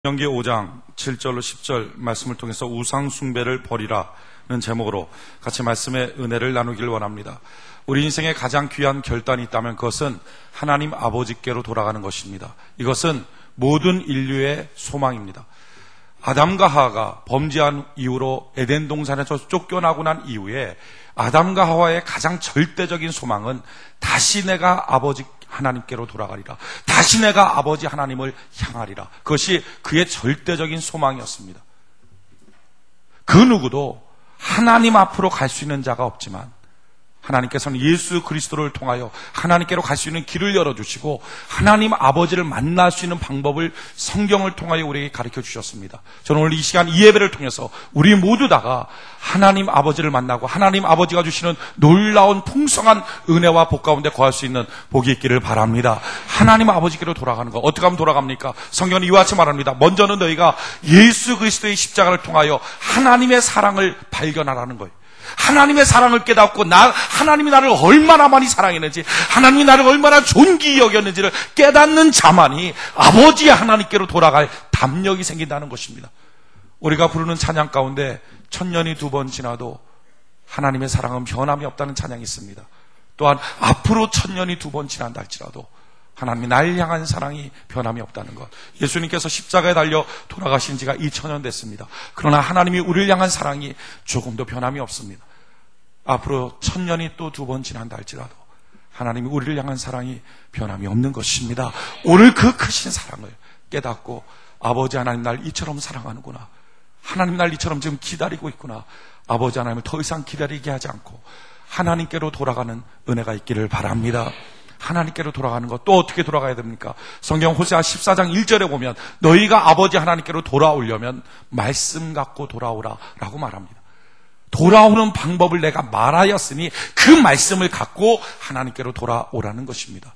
신명기 5장 7절로 10절 말씀을 통해서 우상 숭배를 버리라는 제목으로 같이 말씀의 은혜를 나누기를 원합니다. 우리 인생에 가장 귀한 결단이 있다면 그것은 하나님 아버지께로 돌아가는 것입니다. 이것은 모든 인류의 소망입니다. 아담과 하와가 범죄한 이후로 에덴 동산에서 쫓겨나고 난 이후에 아담과 하와의 가장 절대적인 소망은 다시 내가 아버지 하나님께로 돌아가리라. 다시 내가 아버지 하나님을 향하리라. 그것이 그의 절대적인 소망이었습니다. 그 누구도 하나님 앞으로 갈 수 있는 자가 없지만 하나님께서는 예수 그리스도를 통하여 하나님께로 갈 수 있는 길을 열어주시고 하나님 아버지를 만날 수 있는 방법을 성경을 통하여 우리에게 가르쳐 주셨습니다. 저는 오늘 이 시간 이 예배를 통해서 우리 모두 다가 하나님 아버지를 만나고 하나님 아버지가 주시는 놀라운 풍성한 은혜와 복 가운데 거할 수 있는 복이 있기를 바랍니다. 하나님 아버지께로 돌아가는 것, 어떻게 하면 돌아갑니까? 성경은 이와 같이 말합니다. 먼저는 너희가 예수 그리스도의 십자가를 통하여 하나님의 사랑을 발견하라는 거예요. 하나님의 사랑을 깨닫고 하나님이 나를 얼마나 많이 사랑했는지, 하나님이 나를 얼마나 존귀히 여겼는지를 깨닫는 자만이 아버지 하나님께로 돌아갈 담력이 생긴다는 것입니다. 우리가 부르는 찬양 가운데 천년이 2번 지나도 하나님의 사랑은 변함이 없다는 찬양이 있습니다. 또한 앞으로 천년이 2번 지난다 할지라도 하나님이 날 향한 사랑이 변함이 없다는 것. 예수님께서 십자가에 달려 돌아가신 지가 2000년 됐습니다. 그러나 하나님이 우리를 향한 사랑이 조금도 변함이 없습니다. 앞으로 1000년이 또 2번 지난다 할지라도 하나님이 우리를 향한 사랑이 변함이 없는 것입니다. 오늘 그 크신 사랑을 깨닫고 아버지 하나님 날 이처럼 사랑하는구나, 하나님 날 이처럼 지금 기다리고 있구나, 아버지 하나님을 더 이상 기다리게 하지 않고 하나님께로 돌아가는 은혜가 있기를 바랍니다. 하나님께로 돌아가는 것, 또 어떻게 돌아가야 됩니까? 성경 호세아 14장 1절에 보면 너희가 아버지 하나님께로 돌아오려면 말씀 갖고 돌아오라 라고 말합니다. 돌아오는 방법을 내가 말하였으니 그 말씀을 갖고 하나님께로 돌아오라는 것입니다.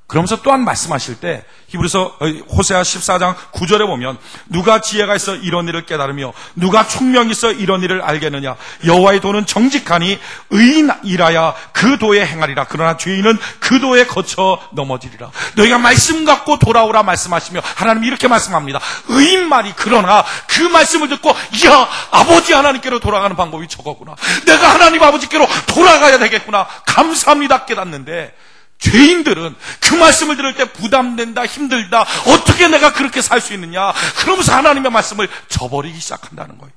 그러면서 또한 말씀하실 때 호세아 14장 9절에 보면 누가 지혜가 있어 이런 일을 깨달으며 누가 총명이 있어 이런 일을 알겠느냐, 여호와의 도는 정직하니 의인이라야 그 도에 행하리라. 그러나 죄인은 그 도에 거쳐 넘어지리라. 너희가 말씀 갖고 돌아오라 말씀하시며 하나님이 이렇게 말씀합니다. 의인만이, 그러나 그 말씀을 듣고 야, 아버지 하나님께로 돌아가는 방법이 저거구나, 내가 하나님 아버지께로 돌아가야 되겠구나, 감사합니다 깨닫는데, 죄인들은 그 말씀을 들을 때 부담된다, 힘들다, 어떻게 내가 그렇게 살 수 있느냐, 그러면서 하나님의 말씀을 저버리기 시작한다는 거예요.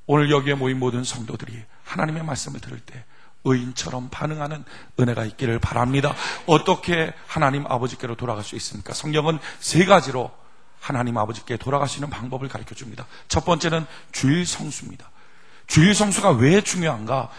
오늘 여기에 모인 모든 성도들이 하나님의 말씀을 들을 때 의인처럼 반응하는 은혜가 있기를 바랍니다. 어떻게 하나님 아버지께로 돌아갈 수 있습니까? 성경은 3가지로 하나님 아버지께 돌아가시는 방법을 가르쳐 줍니다. 첫 번째는 주일 성수입니다. 주일 성수가 왜 중요한가?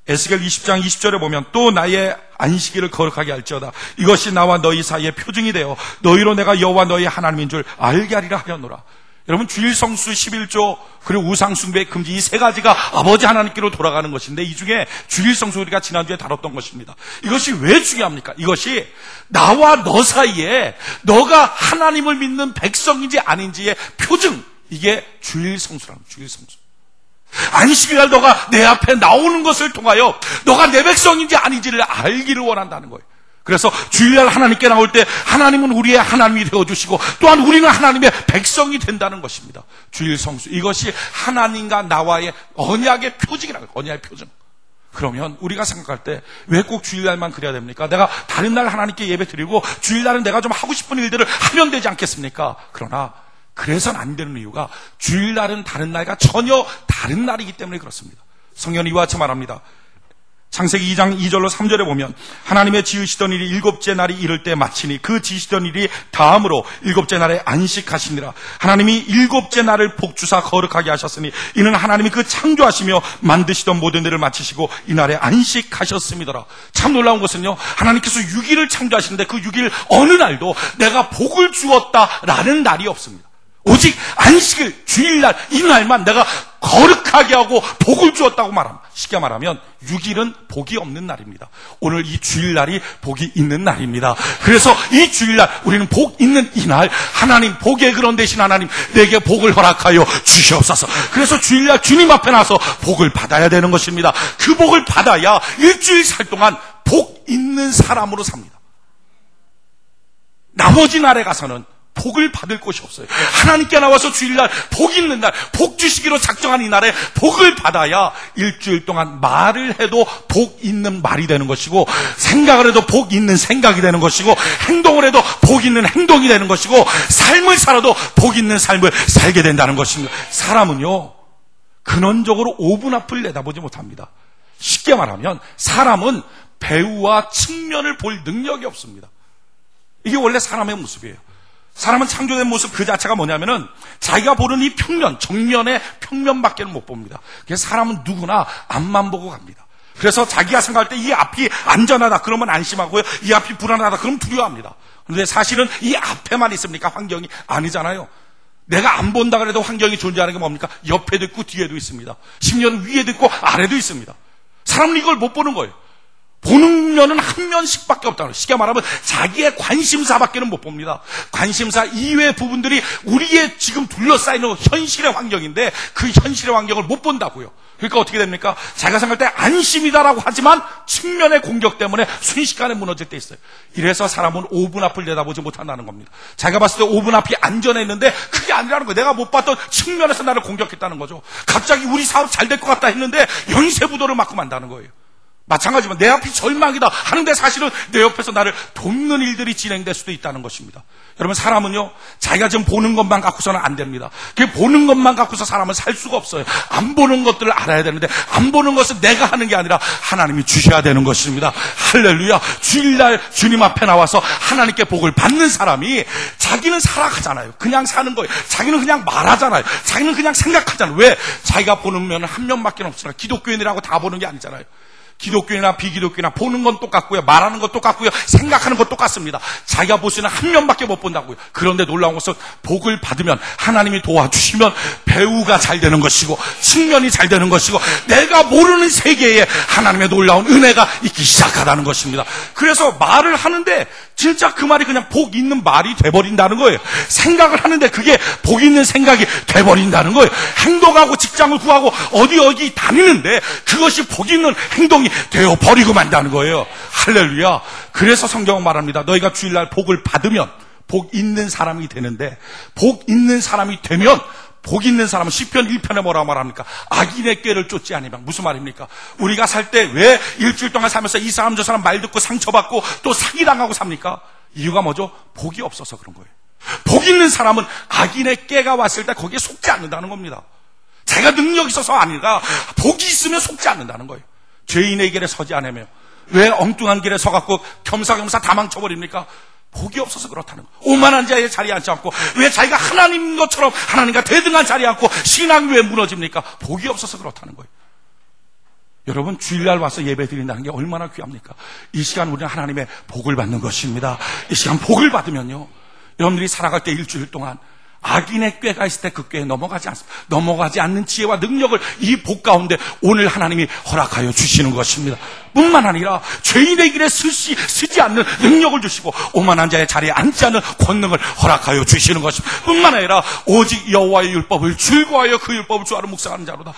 에스겔 20장 20절에 보면 또 나의 안식일을 거룩하게 할지어다. 이것이 나와 너희 사이의 표징이 되어 너희로 내가 여호와 너희 하나님인 줄 알게 하리라 하려노라. 여러분, 주일 성수 11조 그리고 우상 숭배 금지, 이 3가지가 아버지 하나님께로 돌아가는 것인데, 이 중에 주일 성수 우리가 지난주에 다뤘던 것입니다. 이것이 왜 중요합니까? 이것이 나와 너 사이에 너가 하나님을 믿는 백성인지 아닌지의 표징, 이게 주일 성수라는 거예요. 주일 성수. 안식일날 너가 내 앞에 나오는 것을 통하여 너가 내 백성인지 아닌지를 알기를 원한다는 거예요. 그래서 주일날 하나님께 나올 때 하나님은 우리의 하나님이 되어주시고 또한 우리는 하나님의 백성이 된다는 것입니다. 주일 성수, 이것이 하나님과 나와의 언약의 표징이라는 거예요. 언약의 표징. 그러면 우리가 생각할 때 왜 꼭 주일날만 그래야 됩니까? 내가 다른 날 하나님께 예배 드리고 주일날은 내가 좀 하고 싶은 일들을 하면 되지 않겠습니까? 그러나 그래서는 안 되는 이유가 주일날은 다른 날과 전혀 다른 날이기 때문에 그렇습니다. 성경은 이와 같이 말합니다. 창세기 2장 2절로 3절에 보면 하나님의 지으시던 일이 7째 날이 이를 때 마치니 그 지으시던 일이 다음으로 7째 날에 안식하시니라. 하나님이 7째 날을 복주사 거룩하게 하셨으니 이는 하나님이 그 창조하시며 만드시던 모든 일을 마치시고 이 날에 안식하셨음이더라. 참 놀라운 것은요, 하나님께서 6일을 창조하시는데 그 6일 어느 날도 내가 복을 주었다라는 날이 없습니다. 오직 안식일, 주일날, 이 날만 내가 거룩하게 하고 복을 주었다고 말합니다. 쉽게 말하면 6일은 복이 없는 날입니다. 오늘 이 주일날이 복이 있는 날입니다. 그래서 이 주일날 우리는 복 있는 이 날, 하나님, 복의 그런 대신 하나님 내게 복을 허락하여 주시옵소서. 그래서 주일날 주님 앞에 나서 복을 받아야 되는 것입니다. 그 복을 받아야 일주일 살 동안 복 있는 사람으로 삽니다. 나머지 날에 가서는 복을 받을 곳이 없어요. 하나님께 나와서 주일날 복 있는 날, 복 주시기로 작정한 이 날에 복을 받아야 일주일 동안 말을 해도 복 있는 말이 되는 것이고, 생각을 해도 복 있는 생각이 되는 것이고, 행동을 해도 복 있는 행동이 되는 것이고, 삶을 살아도 복 있는 삶을 살게 된다는 것입니다. 사람은요, 근원적으로 5분 앞을 내다보지 못합니다. 쉽게 말하면 사람은 배우와 측면을 볼 능력이 없습니다. 이게 원래 사람의 모습이에요. 사람은 창조된 모습 그 자체가 뭐냐면은 자기가 보는 이 평면, 정면의 평면밖에는 못 봅니다. 그래서 사람은 누구나 앞만 보고 갑니다. 그래서 자기가 생각할 때 이 앞이 안전하다 그러면 안심하고요, 이 앞이 불안하다 그러면 두려워합니다. 그런데 사실은 이 앞에만 있습니까? 환경이 아니잖아요. 내가 안 본다 그래도 환경이 존재하는 게 뭡니까? 옆에도 있고 뒤에도 있습니다. 심지어는 위에도 있고 아래도 있습니다. 사람은 이걸 못 보는 거예요. 보는 면은 한 면씩밖에 없다는 거예요. 쉽게 말하면 자기의 관심사밖에는 못 봅니다. 관심사 이외의 부분들이 우리의 지금 둘러싸이는 현실의 환경인데 그 현실의 환경을 못 본다고요. 그러니까 어떻게 됩니까? 자기가 생각할 때 안심이다라고 하지만 측면의 공격 때문에 순식간에 무너질 때 있어요. 이래서 사람은 5분 앞을 내다보지 못한다는 겁니다. 자기가 봤을 때 5분 앞이 안전했는데 그게 아니라는 거예요. 내가 못 봤던 측면에서 나를 공격했다는 거죠. 갑자기 우리 사업 잘 될 것 같다 했는데 연쇄부도를 맞고 만다는 거예요. 마찬가지지만 내 앞이 절망이다 하는데 사실은 내 옆에서 나를 돕는 일들이 진행될 수도 있다는 것입니다. 여러분, 사람은요, 자기가 지금 보는 것만 갖고서는 안 됩니다. 그 보는 것만 갖고서 사람은 살 수가 없어요. 안 보는 것들을 알아야 되는데 안 보는 것은 내가 하는 게 아니라 하나님이 주셔야 되는 것입니다. 할렐루야. 주일날 주님 앞에 나와서 하나님께 복을 받는 사람이 자기는 살아가잖아요. 그냥 사는 거예요. 자기는 그냥 말하잖아요. 자기는 그냥 생각하잖아요. 왜? 자기가 보는 면은 한 면밖에 없잖아요. 기독교인이라고 다 보는 게 아니잖아요. 기독교인이나 비기독교인이나 보는 건 똑같고요, 말하는 건 똑같고요, 생각하는 건 똑같습니다. 자기가 볼 수 있는 한 면밖에 못 본다고요. 그런데 놀라운 것은 복을 받으면, 하나님이 도와주시면 배우가 잘 되는 것이고 측면이 잘 되는 것이고 내가 모르는 세계에 하나님의 놀라운 은혜가 있기 시작하다는 것입니다. 그래서 말을 하는데 진짜 그 말이 그냥 복 있는 말이 돼버린다는 거예요. 생각을 하는데 그게 복 있는 생각이 돼버린다는 거예요. 행동하고 직장을 구하고 어디 다니는데 그것이 복 있는 행동이 되어버리고 만다는 거예요. 할렐루야. 그래서 성경은 말합니다. 너희가 주일날 복을 받으면 복 있는 사람이 되는데, 복 있는 사람이 되면, 복 있는 사람은 시편 1편에 뭐라고 말합니까? 악인의 꾀를 쫓지 않으면. 무슨 말입니까? 우리가 살 때 왜 일주일 동안 살면서 이 사람 저 사람 말 듣고 상처받고 또 사기당하고 삽니까? 이유가 뭐죠? 복이 없어서 그런 거예요. 복 있는 사람은 악인의 꾀가 왔을 때 거기에 속지 않는다는 겁니다. 자기가 능력이 있어서 아니라 복이 있으면 속지 않는다는 거예요. 죄인의 길에 서지 않으며 왜 엉뚱한 길에 서갖고 겸사겸사 다 망쳐버립니까? 복이 없어서 그렇다는 거예요. 오만한 자의 자리에 앉지 않고, 왜 자기가 하나님인 것처럼 하나님과 대등한 자리에 앉고 신앙이 왜 무너집니까? 복이 없어서 그렇다는 거예요. 여러분, 주일날 와서 예배 드린다는 게 얼마나 귀합니까? 이 시간 우리는 하나님의 복을 받는 것입니다. 이 시간 복을 받으면요, 여러분들이 살아갈 때 일주일 동안 악인의 꾀가 있을 때 그 꾀에 넘어가지 않습니다. 넘어가지 않는 지혜와 능력을 이 복 가운데 오늘 하나님이 허락하여 주시는 것입니다. 뿐만 아니라 죄인의 길에 쓰지 않는 능력을 주시고 오만한 자의 자리에 앉지 않는 권능을 허락하여 주시는 것입니다. 뿐만 아니라 오직 여호와의 율법을 즐거워하여 그 율법을 주하러 묵상하는 자로다.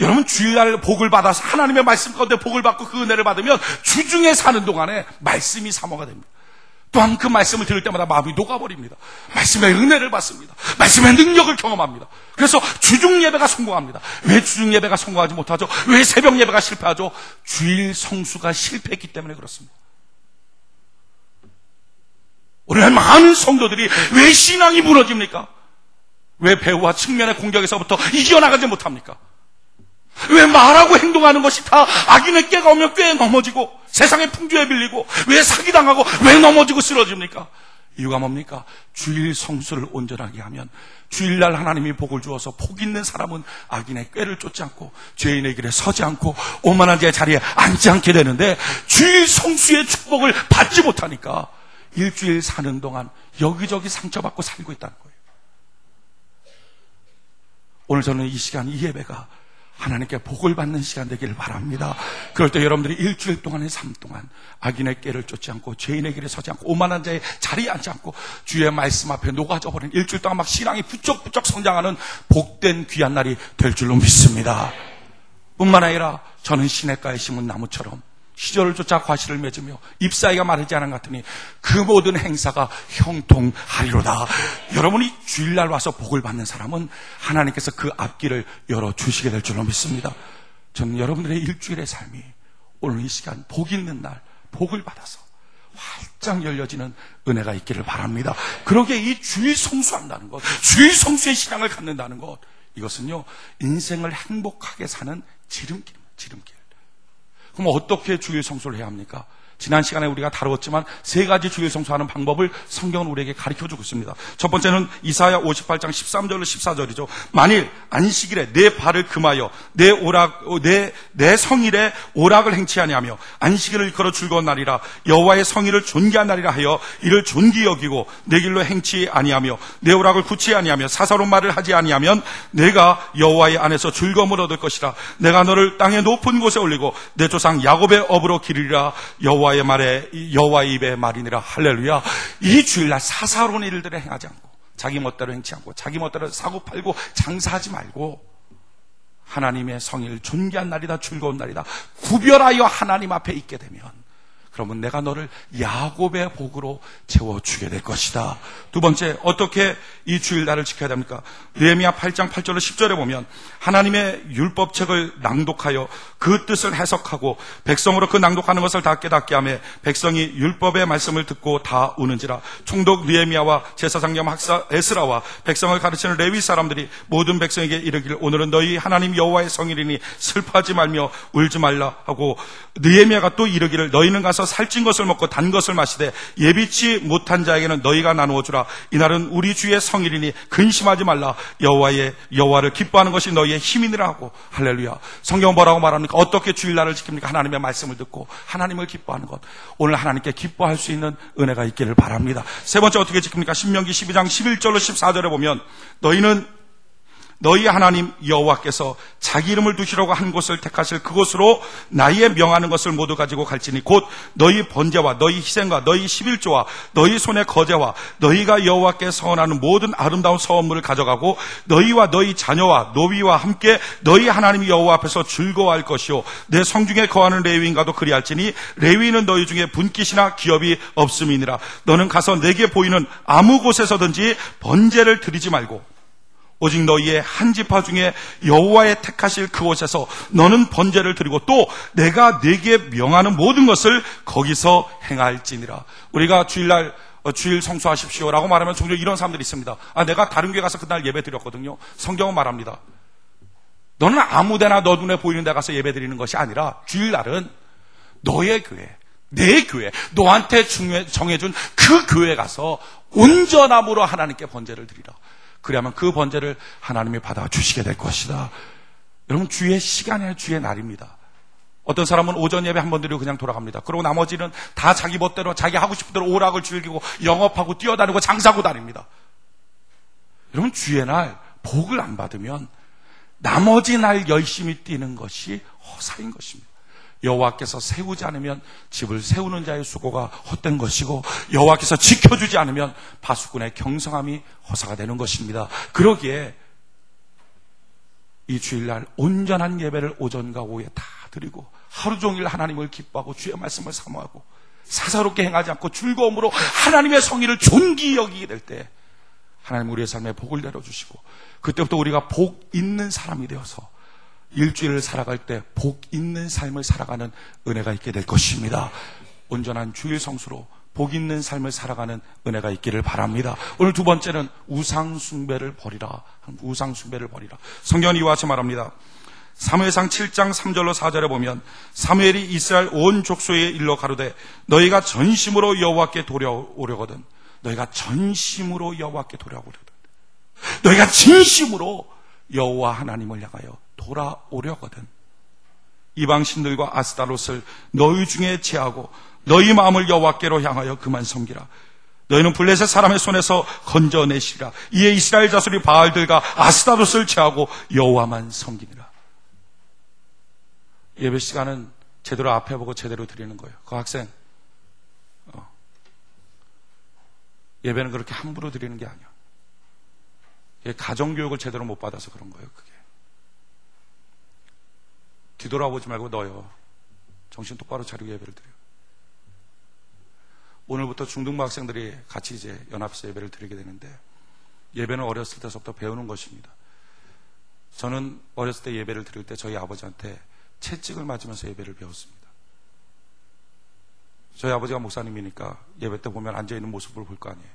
여러분, 주일날 복을 받아서 하나님의 말씀 가운데 복을 받고 그 은혜를 받으면 주중에 사는 동안에 말씀이 사모가 됩니다. 또한 그 말씀을 들을 때마다 마음이 녹아버립니다. 말씀의 은혜를 받습니다. 말씀의 능력을 경험합니다. 그래서 주중 예배가 성공합니다. 왜 주중 예배가 성공하지 못하죠? 왜 새벽 예배가 실패하죠? 주일 성수가 실패했기 때문에 그렇습니다. 오늘 많은 성도들이 왜 신앙이 무너집니까? 왜 배우와 측면의 공격에서부터 이겨나가지 못합니까? 왜 말하고 행동하는 것이 다 악인의 꾀가 오면 꾀에 넘어지고 세상의 풍조에 빌리고 왜 사기당하고 왜 넘어지고 쓰러집니까? 이유가 뭡니까? 주일 성수를 온전하게 하면 주일날 하나님이 복을 주어서 복 있는 사람은 악인의 꾀를 쫓지 않고 죄인의 길에 서지 않고 오만한 자의 자리에 앉지 않게 되는데, 주일 성수의 축복을 받지 못하니까 일주일 사는 동안 여기저기 상처받고 살고 있다는 거예요. 오늘 저는 이 시간, 이 예배가 하나님께 복을 받는 시간 되기를 바랍니다. 그럴 때 여러분들이 일주일 동안의 삶 동안 악인의 꾀를 쫓지 않고 죄인의 길에 서지 않고 오만한 자의 자리에 앉지 않고 주의 말씀 앞에 녹아져버린 일주일 동안 막 신앙이 부쩍부쩍 성장하는 복된 귀한 날이 될 줄로 믿습니다. 뿐만 아니라 저는 시냇가에 심은 나무처럼 시절을 쫓아 과실을 맺으며 잎사귀가 마르지 않은 것 같으니 그 모든 행사가 형통하리로다. 여러분이 주일날 와서 복을 받는 사람은 하나님께서 그 앞길을 열어주시게 될 줄로 믿습니다. 저는 여러분들의 일주일의 삶이 오늘 이 시간 복 있는 날 복을 받아서 활짝 열려지는 은혜가 있기를 바랍니다. 그러기에 이 주일 성수한다는 것, 주일 성수의 신앙을 갖는다는 것, 이것은요 인생을 행복하게 사는 지름길입니다. 지름길. 그럼 어떻게 주일 성수를 해야 합니까? 지난 시간에 우리가 다루었지만 세 가지 주일 성수하는 방법을 성경은 우리에게 가르쳐주고 있습니다. 첫 번째는 이사야 58장 13절로 14절이죠. 만일 안식일에 내 발을 금하여 내 성일에 오락을 행치 아니하며 안식일을 일컬어 즐거운 날이라 여호와의 성일을 존귀한 날이라 하여 이를 존귀 여기고 내 길로 행치 아니하며 내 오락을 굳지 아니하며 사사로운 말을 하지 아니하면 내가 여호와의 안에서 즐거움을 얻을 것이라. 내가 너를 땅의 높은 곳에 올리고 내 조상 야곱의 업으로 기르리라. 여호와의 말에 여호와의 입에 말이니라. 할렐루야. 이 주일날 사사로운 일들을 행하지 않고 자기 멋대로 행치 않고 자기 멋대로 사고 팔고 장사하지 말고 하나님의 성일 존귀한 날이다, 즐거운 날이다 구별하여 하나님 앞에 있게 되면 그러면 내가 너를 야곱의 복으로 채워주게 될 것이다. 두 번째, 어떻게 이 주일날을 지켜야 됩니까? 느헤미야 8장 8절로 10절에 보면 하나님의 율법책을 낭독하여 그 뜻을 해석하고 백성으로 그 낭독하는 것을 다 깨닫게 하며 백성이 율법의 말씀을 듣고 다 우는지라. 총독 느헤미야와 제사장겸 학사 에스라와 백성을 가르치는 레위 사람들이 모든 백성에게 이르기를 오늘은 너희 하나님 여호와의 성일이니 슬퍼하지 말며 울지 말라 하고 느헤미야가 또 이르기를 너희는 가서 살찐 것을 먹고 단 것을 마시되 예비치 못한 자에게는 너희가 나누어 주라. 이날은 우리 주의 성일이니 근심하지 말라. 여호와를 기뻐하는 것이 너희의 힘이니라 하고. 할렐루야. 성경 뭐라고 말합니까? 어떻게 주일날을 지킵니까? 하나님의 말씀을 듣고 하나님을 기뻐하는 것. 오늘 하나님께 기뻐할 수 있는 은혜가 있기를 바랍니다. 세 번째 어떻게 지킵니까? 신명기 12장 11절로 14절에 보면 너희 하나님 여호와께서 자기 이름을 두시려고 한 곳을 택하실 그곳으로 나의 명하는 것을 모두 가지고 갈지니 곧 너희 번제와 너희 희생과 너희 11조와 너희 손의 거제와 너희가 여호와께 서원하는 모든 아름다운 서원물을 가져가고 너희와 너희 자녀와 노비와 함께 너희 하나님 여호와 앞에서 즐거워할 것이요 내 성중에 거하는 레위인과도 그리할지니 레위인은 너희 중에 분깃이나 기업이 없음이니라. 너는 가서 내게 보이는 아무 곳에서든지 번제를 드리지 말고 오직 너희의 한 지파 중에 여호와의 택하실 그곳에서 너는 번제를 드리고 또 내가 네게 명하는 모든 것을 거기서 행할지니라. 우리가 주일날 주일 성수하십시오라고 말하면 종종 이런 사람들이 있습니다. 내가 다른 교회 가서 그날 예배 드렸거든요. 성경은 말합니다. 너는 아무데나 너 눈에 보이는 데 가서 예배 드리는 것이 아니라 주일날은 너의 교회, 내 교회, 너한테 정해준 그 교회 가서 온전함으로 하나님께 번제를 드리라. 그러면 그 번제를 하나님이 받아주시게 될 것이다. 여러분, 주의 시간이에요. 주의 날입니다. 어떤 사람은 오전 예배 한 번 드리고 그냥 돌아갑니다. 그리고 나머지는 다 자기 멋대로 자기 하고 싶은 대로 오락을 즐기고 영업하고 뛰어다니고 장사하고 다닙니다. 여러분, 주의 날 복을 안 받으면 나머지 날 열심히 뛰는 것이 허사인 것입니다. 여호와께서 세우지 않으면 집을 세우는 자의 수고가 헛된 것이고 여호와께서 지켜주지 않으면 파수꾼의 경성함이 허사가 되는 것입니다. 그러기에 이 주일날 온전한 예배를 오전과 오후에 다 드리고 하루 종일 하나님을 기뻐하고 주의 말씀을 사모하고 사사롭게 행하지 않고 즐거움으로 하나님의 성의를 존귀히 여기게 될 때 하나님 우리의 삶에 복을 내려주시고 그때부터 우리가 복 있는 사람이 되어서 일주일을 살아갈 때 복 있는 삶을 살아가는 은혜가 있게 될 것입니다. 온전한 주일 성수로 복 있는 삶을 살아가는 은혜가 있기를 바랍니다. 오늘 두 번째는 우상 숭배를 버리라. 우상 숭배를 버리라. 성경은 이와 같이 말합니다. 사무엘상 7장 3절로 4절에 보면 사무엘이 이스라엘 온 족속에 일러 가로되 너희가 전심으로 여호와께 돌아오려거든 너희가 전심으로 여호와께 돌아오려거든 너희가 진심으로 여호와 하나님을 향하여 돌아오려거든 이방 신들과 아스타롯을 너희 중에 제하고 너희 마음을 여호와께로 향하여 그만 섬기라. 너희는 블레셋 사람의 손에서 건져내시라. 이에 이스라엘 자손이 바알들과 아스타롯을 제하고 여호와만 섬기니라. 예배 시간은 제대로 앞에 보고 제대로 드리는 거예요. 그 학생 예배는 그렇게 함부로 드리는 게 아니야. 가정교육을 제대로 못 받아서 그런 거예요. 그게 뒤돌아보지 말고 너요 정신 똑바로 차리고 예배를 드려요. 오늘부터 중등부 학생들이 같이 이제 연합에서 예배를 드리게 되는데, 예배는 어렸을 때서부터 배우는 것입니다. 저는 어렸을 때 예배를 드릴 때 저희 아버지한테 채찍을 맞으면서 예배를 배웠습니다. 저희 아버지가 목사님이니까 예배 때 보면 앉아있는 모습을 볼 거 아니에요.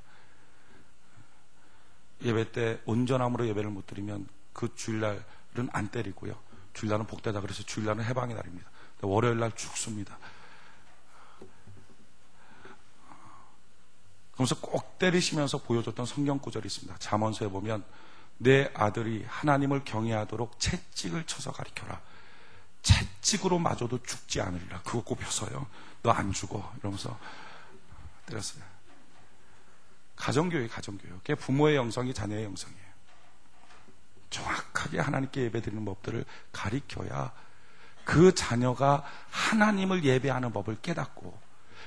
예배 때 온전함으로 예배를 못 드리면 그 주일날은 안 때리고요. 주일날은 복되다 그래서 주일날은 해방의 날입니다. 월요일날 죽습니다. 그러면서 꼭 때리시면서 보여줬던 성경 구절이 있습니다. 잠언서에 보면 내 아들이 하나님을 경외하도록 채찍을 쳐서 가르쳐라. 채찍으로 맞아도 죽지 않으리라. 그거 꼭 펴서요. 너 안 죽어. 이러면서 때렸어요. 가정교육, 가정교육. 그게 부모의 영성이 자녀의 영성이에요. 정확하게 하나님께 예배드리는 법들을 가르쳐야 그 자녀가 하나님을 예배하는 법을 깨닫고,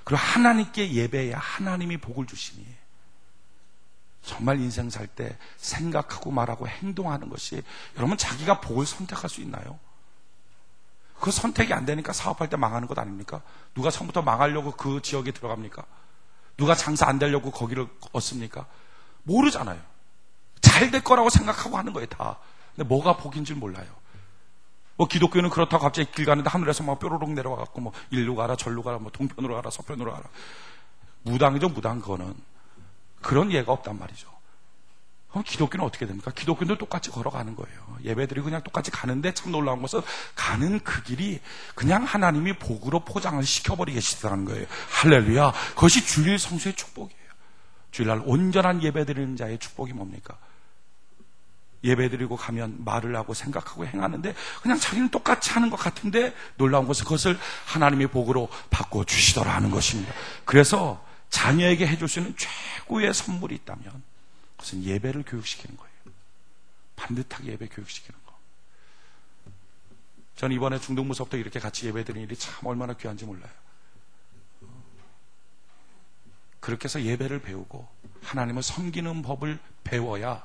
그리고 하나님께 예배해야 하나님이 복을 주시니, 정말 인생 살 때 생각하고 말하고 행동하는 것이, 여러분 자기가 복을 선택할 수 있나요? 그 선택이 안 되니까 사업할 때 망하는 것 아닙니까? 누가 처음부터 망하려고 그 지역에 들어갑니까? 누가 장사 안 되려고 거기를 얻습니까? 모르잖아요. 잘 될 거라고 생각하고 하는 거예요, 다. 근데 뭐가 복인 줄 몰라요. 뭐 기독교는 그렇다고 갑자기 길 가는데 하늘에서 막 뾰로롱 내려와갖고 뭐 일로 가라 절로 가라 뭐 동편으로 가라 서편으로 가라. 무당이죠, 무당. 그거는 그런 예가 없단 말이죠. 그럼 기독교는 어떻게 됩니까? 기독교는 똑같이 걸어가는 거예요. 예배드리고 그냥 똑같이 가는데, 참 놀라운 것은 가는 그 길이 그냥 하나님이 복으로 포장을 시켜버리겠다는 거예요. 할렐루야. 그것이 주일 성수의 축복이에요. 주일날 온전한 예배드리는 자의 축복이 뭡니까? 예배드리고 가면 말을 하고 생각하고 행하는데 그냥 자기는 똑같이 하는 것 같은데, 놀라운 것은 그것을 하나님의 복으로 바꿔주시더라 하는 것입니다. 그래서 자녀에게 해줄 수 있는 최고의 선물이 있다면 그것은 예배를 교육시키는 거예요. 반듯하게 예배 교육시키는 거. 저는 이번에 중등부서부터 이렇게 같이 예배드리는 일이 참 얼마나 귀한지 몰라요. 그렇게 해서 예배를 배우고 하나님을 섬기는 법을 배워야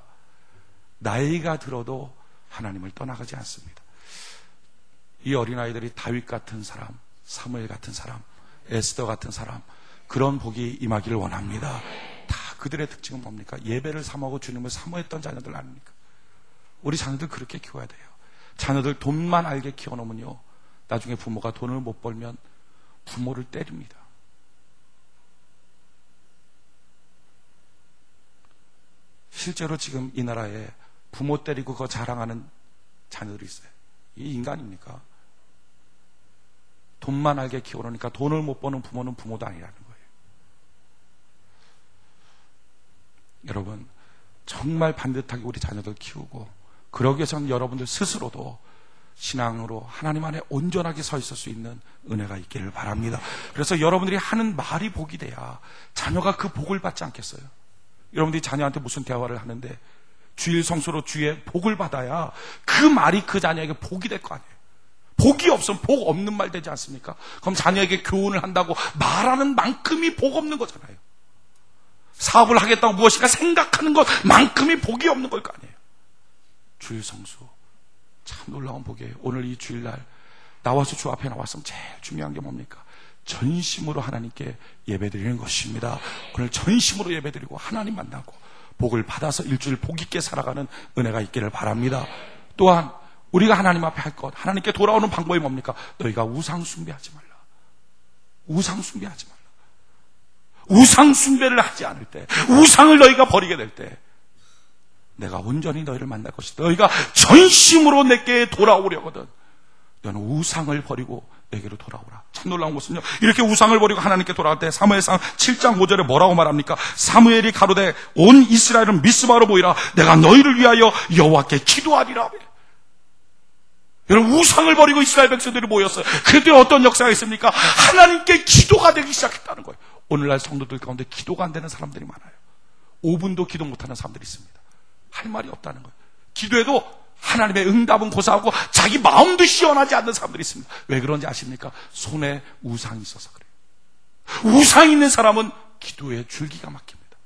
나이가 들어도 하나님을 떠나가지 않습니다. 이 어린아이들이 다윗 같은 사람, 사무엘 같은 사람, 에스더 같은 사람, 그런 복이 임하기를 원합니다. 다 그들의 특징은 뭡니까? 예배를 사모하고 주님을 사모했던 자녀들 아닙니까? 우리 자녀들 그렇게 키워야 돼요. 자녀들 돈만 알게 키워놓으면요, 나중에 부모가 돈을 못 벌면 부모를 때립니다. 실제로 지금 이 나라에 부모 때리고 그거 자랑하는 자녀들이 있어요. 이 인간입니까? 돈만 알게 키워놓으니까 돈을 못 버는 부모는 부모도 아니라는 거예요. 여러분, 정말 반듯하게 우리 자녀들 키우고, 그러기 위해서는 여러분들 스스로도 신앙으로 하나님 안에 온전하게 서 있을 수 있는 은혜가 있기를 바랍니다. 그래서 여러분들이 하는 말이 복이 돼야 자녀가 그 복을 받지 않겠어요? 여러분들이 자녀한테 무슨 대화를 하는데 주일 성수로 주의 복을 받아야 그 말이 그 자녀에게 복이 될 거 아니에요. 복이 없으면 복 없는 말 되지 않습니까? 그럼 자녀에게 교훈을 한다고 말하는 만큼이 복 없는 거잖아요. 사업을 하겠다고 무엇인가 생각하는 것만큼이 복이 없는 걸 거 아니에요. 주일 성수 참 놀라운 복이에요. 오늘 이 주일날 나와서 주 앞에 나왔으면 제일 중요한 게 뭡니까? 전심으로 하나님께 예배드리는 것입니다. 오늘 전심으로 예배드리고 하나님 만나고 복을 받아서 일주일 복 있게 살아가는 은혜가 있기를 바랍니다. 또한 우리가 하나님 앞에 할 것, 하나님께 돌아오는 방법이 뭡니까? 너희가 우상 숭배하지 말라. 우상 숭배하지 말라. 우상 숭배를 하지 않을 때, 우상을 너희가 버리게 될 때 내가 온전히 너희를 만날 것이다. 너희가 전심으로 내게 돌아오려거든 너는 우상을 버리고 내게로 돌아오라. 참 놀라운 것은요, 이렇게 우상을 버리고 하나님께 돌아갈 때 사무엘상 7장 5절에 뭐라고 말합니까? 사무엘이 가로되 온 이스라엘은 미스바로 모이라. 내가 너희를 위하여 여호와께 기도하리라. 여러분, 우상을 버리고 이스라엘 백성들이 모였어요. 그때 어떤 역사가 있습니까? 하나님께 기도가 되기 시작했다는 거예요. 오늘날 성도들 가운데 기도가 안 되는 사람들이 많아요. 5분도 기도 못하는 사람들이 있습니다. 할 말이 없다는 거예요. 기도해도 하나님의 응답은 고사하고 자기 마음도 시원하지 않는 사람들이 있습니다. 왜 그런지 아십니까? 손에 우상이 있어서 그래요. 우상이 있는 사람은 기도에 줄기가 막힙니다.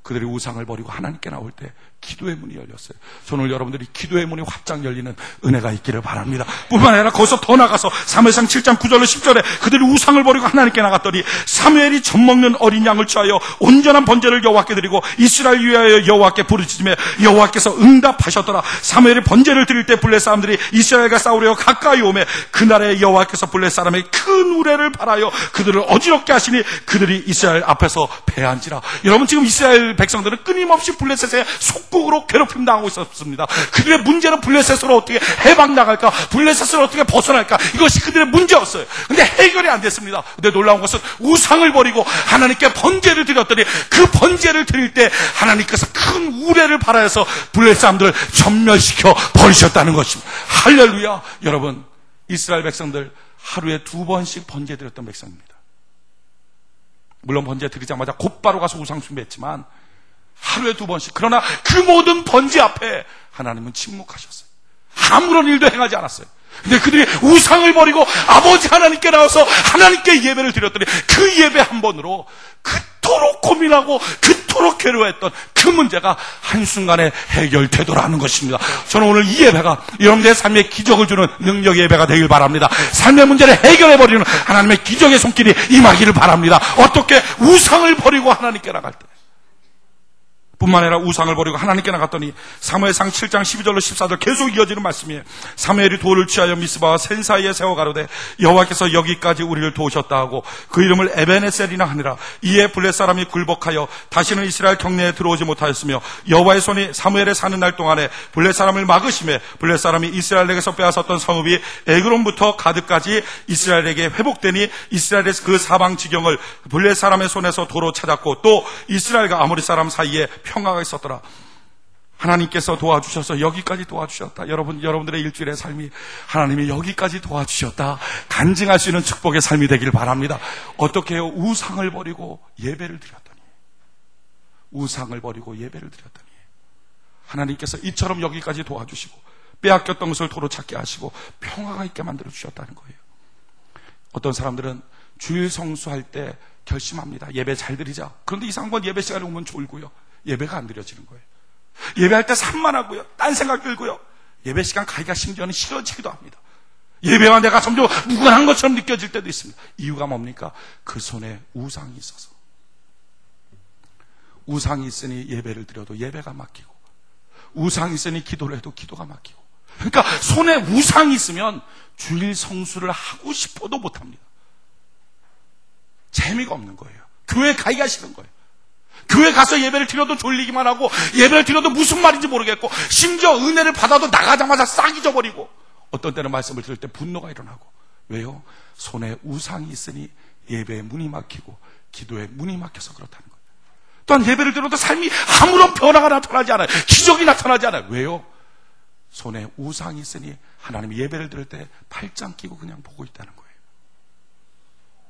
그들이 우상을 버리고 하나님께 나올 때 기도의 문이 열렸어요. 저는 오늘 여러분들이 기도의 문이 활짝 열리는 은혜가 있기를 바랍니다. 뿐만 아니라 거기서 더 나가서 사무엘상 7장 9절로 10절에 그들이 우상을 버리고 하나님께 나갔더니 사무엘이 젖먹는 어린 양을 취하여 온전한 번제를 여호와께 드리고 이스라엘 위하여 여호와께 부르짖으며 여호와께서 응답하셨더라. 사무엘이 번제를 드릴 때 블레 사람들이 이스라엘과 싸우려 가까이 오매 그날에 여호와께서 블레 사람의 큰 우레를 발하여 그들을 어지럽게 하시니 그들이 이스라엘 앞에서 패한지라. 여러분, 지금 이스라엘 백성들은 끊임없이 블레셋의 속국으로 괴롭힘 당하고 있었습니다. 그들의 문제는 블레셋으로 어떻게 해방 나갈까, 블레셋으로 어떻게 벗어날까, 이것이 그들의 문제였어요. 근데 해결이 안 됐습니다. 근데 놀라운 것은 우상을 버리고 하나님께 번제를 드렸더니 그 번제를 드릴 때 하나님께서 큰 우레를 발하여서 블레셋 사람들을 전멸시켜 버리셨다는 것입니다. 할렐루야. 여러분, 이스라엘 백성들 하루에 2번씩 번제 드렸던 백성입니다. 물론 번제 드리자마자 곧바로 가서 우상 숭배했지만 하루에 2번씩. 그러나 그 모든 번제 앞에 하나님은 침묵하셨어요. 아무런 일도 행하지 않았어요. 근데 그들이 우상을 버리고 아버지 하나님께 나와서 하나님께 예배를 드렸더니 그 예배 한 번으로 그토록 고민하고 그토록 괴로워했던 그 문제가 한순간에 해결되더라는 것입니다. 저는 오늘 이 예배가 여러분들의 삶에 기적을 주는 능력의 예배가 되길 바랍니다. 삶의 문제를 해결해버리는 하나님의 기적의 손길이 임하기를 바랍니다. 어떻게? 우상을 버리고 하나님께 나갈 때. 뿐만 아니라 우상을 버리고 하나님께 나갔더니 사무엘상 7장 12절로 14절 계속 이어지는 말씀이에요. 사무엘이 돌을 취하여 미스바와 센 사이에 세워 가로되 여호와께서 여기까지 우리를 도우셨다 하고 그 이름을 에베네셀이나 하니라. 이에 블레 사람이 굴복하여 다시는 이스라엘 경내에 들어오지 못하였으며 여호와의 손이 사무엘에 사는 날 동안에 블레 사람을 막으심에 블레 사람이 이스라엘에게서 빼앗았던 성읍이 에그론부터 가드까지 이스라엘에게 회복되니 이스라엘의 그 사방 지경을 블레 사람의 손에서 도로 찾았고 또 이스라엘과 아모리 사람 사이에 평화가 있었더라. 하나님께서 도와주셔서 여기까지 도와주셨다. 여러분들의 일주일의 삶이 하나님이 여기까지 도와주셨다. 간증할 수 있는 축복의 삶이 되길 바랍니다. 어떻게 해요? 우상을 버리고 예배를 드렸더니, 우상을 버리고 예배를 드렸더니 하나님께서 이처럼 여기까지 도와주시고 빼앗겼던 것을 도로 찾게 하시고 평화가 있게 만들어 주셨다는 거예요. 어떤 사람들은 주일 성수할 때 결심합니다. 예배 잘 드리자. 그런데 이상한 건 예배 시간에 오면 졸고요. 예배가 안 드려지는 거예요. 예배할 때 산만하고요. 딴 생각 들고요. 예배 시간 가기가 심지어는 싫어지기도 합니다. 예배와 내가 점점 무관한 것처럼 느껴질 때도 있습니다. 이유가 뭡니까? 그 손에 우상이 있어서. 우상이 있으니 예배를 드려도 예배가 막히고, 우상이 있으니 기도를 해도 기도가 막히고. 그러니까 손에 우상이 있으면 주일 성수를 하고 싶어도 못합니다. 재미가 없는 거예요. 교회 가기가 싫은 거예요. 교회 가서 예배를 드려도 졸리기만 하고, 예배를 드려도 무슨 말인지 모르겠고, 심지어 은혜를 받아도 나가자마자 싹 잊어버리고, 어떤 때는 말씀을 들을 때 분노가 일어나고. 왜요? 손에 우상이 있으니 예배의 문이 막히고 기도의 문이 막혀서 그렇다는 거예요. 또한 예배를 드려도 삶이 아무런 변화가 나타나지 않아요. 기적이 나타나지 않아요. 왜요? 손에 우상이 있으니 하나님이 예배를 드릴 때 팔짱 끼고 그냥 보고 있다는 거예요.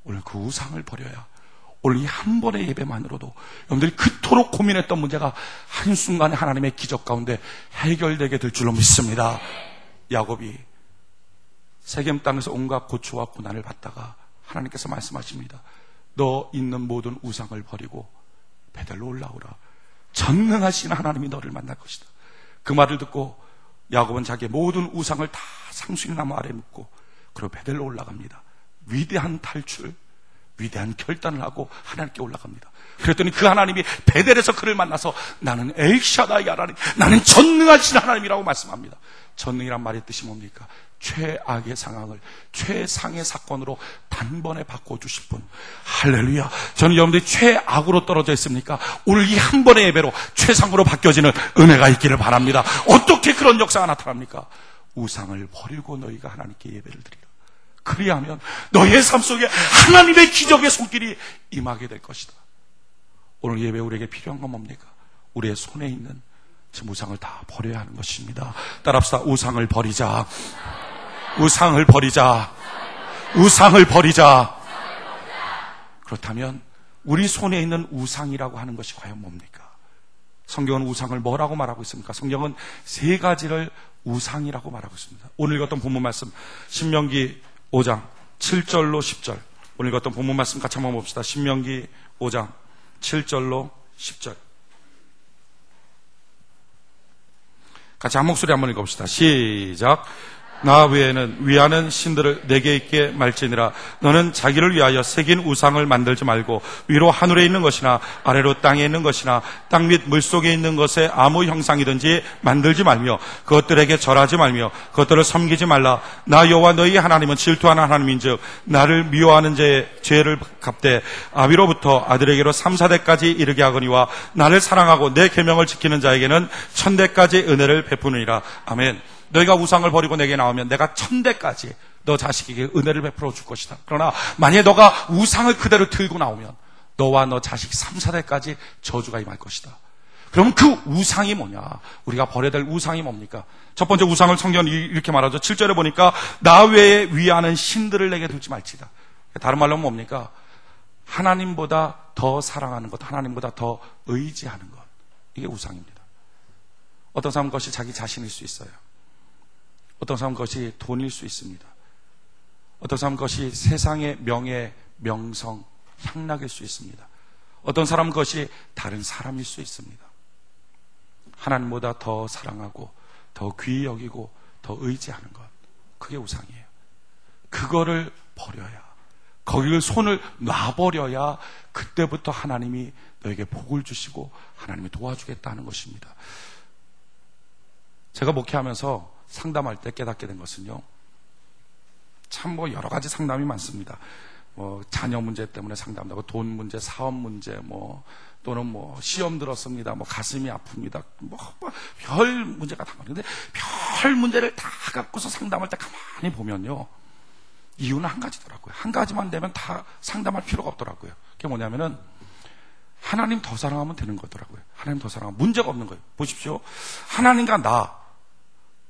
오늘 그 우상을 버려야 오늘 이 한 번의 예배만으로도 여러분들이 그토록 고민했던 문제가 한순간에 하나님의 기적 가운데 해결되게 될 줄로 믿습니다. 야곱이 세겜 땅에서 온갖 고초와 고난을 받다가 하나님께서 말씀하십니다. 너 있는 모든 우상을 버리고 베델로 올라오라. 전능하신 하나님이 너를 만날 것이다. 그 말을 듣고 야곱은 자기의 모든 우상을 다 상수리나무 아래 묻고 그리고 베델로 올라갑니다. 위대한 탈출, 위대한 결단을 하고 하나님께 올라갑니다. 그랬더니 그 하나님이 베델에서 그를 만나서 나는 엘샤다이 하나님, 나는 전능하신 하나님이라고 말씀합니다. 전능이란 말의 뜻이 뭡니까? 최악의 상황을 최상의 사건으로 단번에 바꿔주실 분. 할렐루야. 저는 여러분들이 최악으로 떨어져 있습니까? 오늘 이 한 번의 예배로 최상으로 바뀌어지는 은혜가 있기를 바랍니다. 어떻게 그런 역사가 나타납니까? 우상을 버리고 너희가 하나님께 예배를 드리라. 그리하면 너희의 삶 속에 하나님의 기적의 손길이 임하게 될 것이다. 오늘 예배 우리에게 필요한 건 뭡니까? 우리의 손에 있는 지금 우상을 다 버려야 하는 것입니다. 따라합시다. 우상을 버리자. 우상을 버리자. 우상을 버리자. 그렇다면 우리 손에 있는 우상이라고 하는 것이 과연 뭡니까? 성경은 우상을 뭐라고 말하고 있습니까? 성경은 3가지를 우상이라고 말하고 있습니다. 오늘 읽었던 본문 말씀 신명기 5장 7절로 10절. 오늘 읽었던 본문 말씀 같이 한번 봅시다. 신명기 5장 7절로 10절. 같이 한 목소리 한번 읽어봅시다. 시작. 나 외에는 위하는 신들을 내게 있게 말지니라. 너는 자기를 위하여 새긴 우상을 만들지 말고 위로 하늘에 있는 것이나 아래로 땅에 있는 것이나 땅 밑 물속에 있는 것에 아무 형상이든지 만들지 말며 그것들에게 절하지 말며 그것들을 섬기지 말라. 나 여호와 너희 하나님은 질투하는 하나님인즉 나를 미워하는 자의 죄를 갚되 아비로부터 아들에게로 3, 4대까지 이르게 하거니와 나를 사랑하고 내 계명을 지키는 자에게는 1000대까지 은혜를 베푸느니라. 아멘. 너희가 우상을 버리고 내게 나오면 내가 1000대까지 너 자식에게 은혜를 베풀어 줄 것이다. 그러나 만약에 너가 우상을 그대로 들고 나오면 너와 너 자식 3, 4대까지 저주가 임할 것이다. 그럼 그 우상이 뭐냐? 우리가 버려야 될 우상이 뭡니까? 첫 번째 우상을 성경은 이렇게 말하죠. 7절에 보니까 나 외에 위하는 신들을 내게 두지 말지다. 다른 말로 뭡니까? 하나님보다 더 사랑하는 것, 하나님보다 더 의지하는 것. 이게 우상입니다. 어떤 사람은 그것이 자기 자신일 수 있어요. 어떤 사람은 그것이 돈일 수 있습니다. 어떤 사람은 그것이 세상의 명예, 명성, 향락일 수 있습니다. 어떤 사람은 그것이 다른 사람일 수 있습니다. 하나님보다 더 사랑하고 더 귀히 여기고 더 의지하는 것, 그게 우상이에요. 그거를 버려야, 거기를 손을 놔버려야 그때부터 하나님이 너에게 복을 주시고 하나님이 도와주겠다는 것입니다. 제가 목회하면서 상담할 때 깨닫게 된 것은요, 참 여러 가지 상담이 많습니다. 자녀 문제 때문에 상담하고 돈 문제, 사업 문제, 또는 시험 들었습니다. 가슴이 아픕니다. 별 문제가 다 많은데 별 문제를 다 갖고서 상담할 때 가만히 보면요, 이유는 한 가지더라고요. 한 가지만 되면 다 상담할 필요가 없더라고요. 그게 뭐냐면은 하나님 더 사랑하면 되는 거더라고요. 하나님 더 사랑하면 문제가 없는 거예요. 보십시오. 하나님과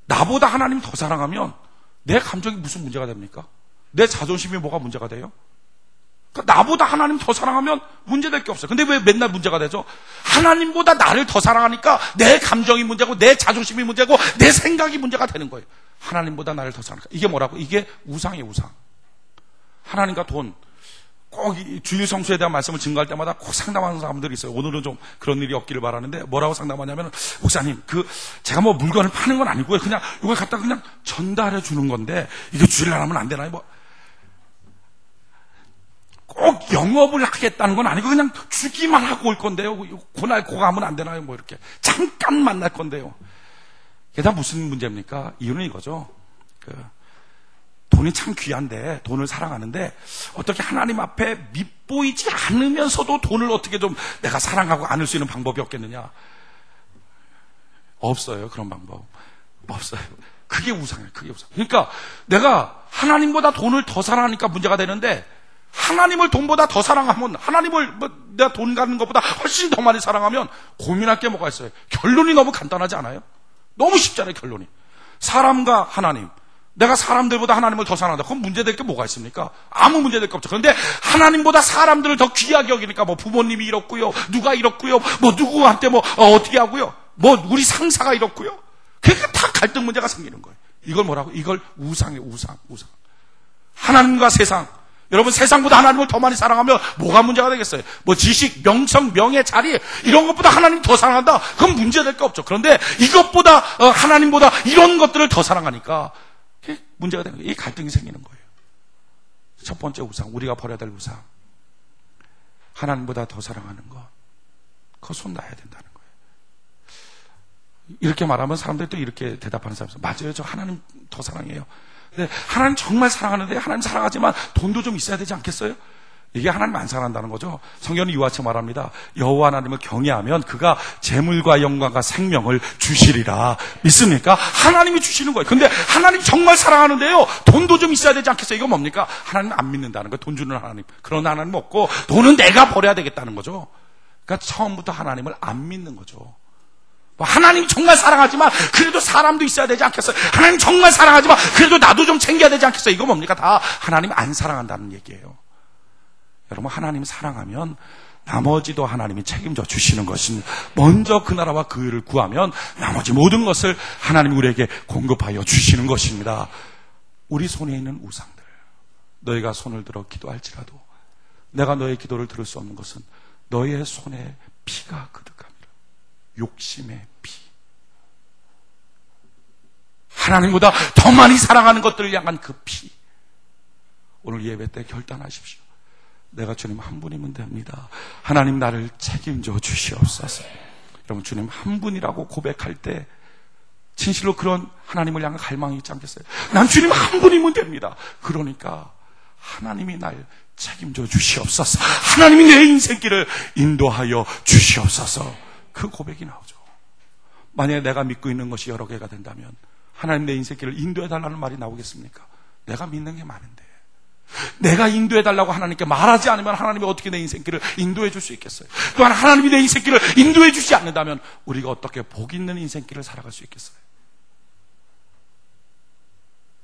나보다 하나님 더 사랑하면 내 감정이 무슨 문제가 됩니까? 내 자존심이 뭐가 문제가 돼요? 그러니까 나보다 하나님 더 사랑하면 문제될 게 없어요. 근데 왜 맨날 문제가 되죠? 하나님보다 나를 더 사랑하니까 내 감정이 문제고 내 자존심이 문제고 내 생각이 문제가 되는 거예요. 하나님보다 나를 더 사랑하니까. 이게 뭐라고? 이게 우상이에요, 우상. 하나님과 돈. 꼭 주일 성수에 대한 말씀을 증거할 때마다 꼭 상담하는 사람들이 있어요. 오늘은 좀 그런 일이 없기를 바라는데, 뭐라고 상담하냐면, 목사님, 제가 물건을 파는 건 아니고요. 그냥 이걸 갖다 그냥 전달해 주는 건데, 이게 주일날 하면 안 되나요? 꼭 영업을 하겠다는 건 아니고, 그냥 주기만 하고 올 건데요. 그날 그거 하면 안 되나요? 이렇게. 잠깐 만날 건데요. 이게 다 무슨 문제입니까? 이유는 이거죠. 돈이 참 귀한데, 돈을 사랑하는데 어떻게 하나님 앞에 밉보이지 않으면서도 돈을 어떻게 좀 내가 사랑하고 안을 수 있는 방법이 없겠느냐? 없어요. 그런 방법 없어요. 그게 우상이에요. 그게 우상. 그러니까 내가 하나님보다 돈을 더 사랑하니까 문제가 되는데, 하나님을 돈보다 더 사랑하면, 하나님을 내가 돈 갖는 것보다 훨씬 더 많이 사랑하면 고민할 게 뭐가 있어요? 결론이 너무 간단하지 않아요? 너무 쉽잖아요. 결론이. 사람과 하나님, 내가 사람들보다 하나님을 더 사랑한다. 그럼 문제될 게 뭐가 있습니까? 아무 문제될 게 없죠. 그런데 하나님보다 사람들을 더 귀하게 여기니까 부모님이 이렇고요, 누가 이렇고요, 누구한테 어떻게 하고요, 우리 상사가 이렇고요. 그러니까 다 갈등 문제가 생기는 거예요. 이걸 뭐라고? 이걸 우상이에요. 우상. 하나님과 세상. 여러분, 세상보다 하나님을 더 많이 사랑하면 뭐가 문제가 되겠어요? 지식, 명성, 명예, 자리, 이런 것보다 하나님 더 사랑한다? 그건 문제될 게 없죠. 그런데 이것보다, 하나님보다 이런 것들을 더 사랑하니까 문제가 되는 거예요. 이 갈등이 생기는 거예요. 첫 번째 우상, 우리가 버려야 될 우상. 하나님보다 더 사랑하는 것. 그거 손 놔야 된다는 거예요. 이렇게 말하면 사람들이 또 이렇게 대답하는 사람이 있어요. 맞아요. 저 하나님 더 사랑해요. 근데 하나님 정말 사랑하는데, 하나님 사랑하지만 돈도 좀 있어야 되지 않겠어요? 이게 하나님 안 사랑한다는 거죠. 성경은 이와 같이 말합니다. 여호와 하나님을 경외하면 그가 재물과 영광과 생명을 주시리라. 믿습니까? 하나님이 주시는 거예요. 근데 하나님 정말 사랑하는데요, 돈도 좀 있어야 되지 않겠어요? 이거 뭡니까? 하나님 안 믿는다는 거예요. 돈 주는 하나님. 그런 하나님 없고 돈은 내가 버려야 되겠다는 거죠. 그러니까 처음부터 하나님을 안 믿는 거죠. 하나님 정말 사랑하지만 그래도 사람도 있어야 되지 않겠어요? 하나님 정말 사랑하지만 그래도 나도 좀 챙겨야 되지 않겠어요? 이거 뭡니까? 다 하나님 안 사랑한다는 얘기예요. 여러분, 하나님 사랑하면 나머지도 하나님이 책임져 주시는 것입니다. 먼저 그 나라와 그 의를 구하면 나머지 모든 것을 하나님이 우리에게 공급하여 주시는 것입니다. 우리 손에 있는 우상들, 너희가 손을 들어 기도할지라도 내가 너의 기도를 들을 수 없는 것은 너의 손에 피가 그득함이라. 욕심의 피. 하나님보다 더 많이 사랑하는 것들을 향한 그 피. 오늘 예배 때 결단하십시오. 내가 주님 한 분이면 됩니다. 하나님 나를 책임져 주시옵소서. 여러분, 주님 한 분이라고 고백할 때 진실로 그런 하나님을 향한 갈망이 있지 않겠어요? 난 주님 한 분이면 됩니다. 그러니까 하나님이 날 책임져 주시옵소서. 하나님이 내 인생길을 인도하여 주시옵소서. 그 고백이 나오죠. 만약에 내가 믿고 있는 것이 여러 개가 된다면 하나님 내 인생길을 인도해달라는 말이 나오겠습니까? 내가 믿는 게 많은데 내가 인도해달라고 하나님께 말하지 않으면 하나님이 어떻게 내 인생길을 인도해 줄 수 있겠어요? 또한 하나님이 내 인생길을 인도해 주지 않는다면 우리가 어떻게 복 있는 인생길을 살아갈 수 있겠어요?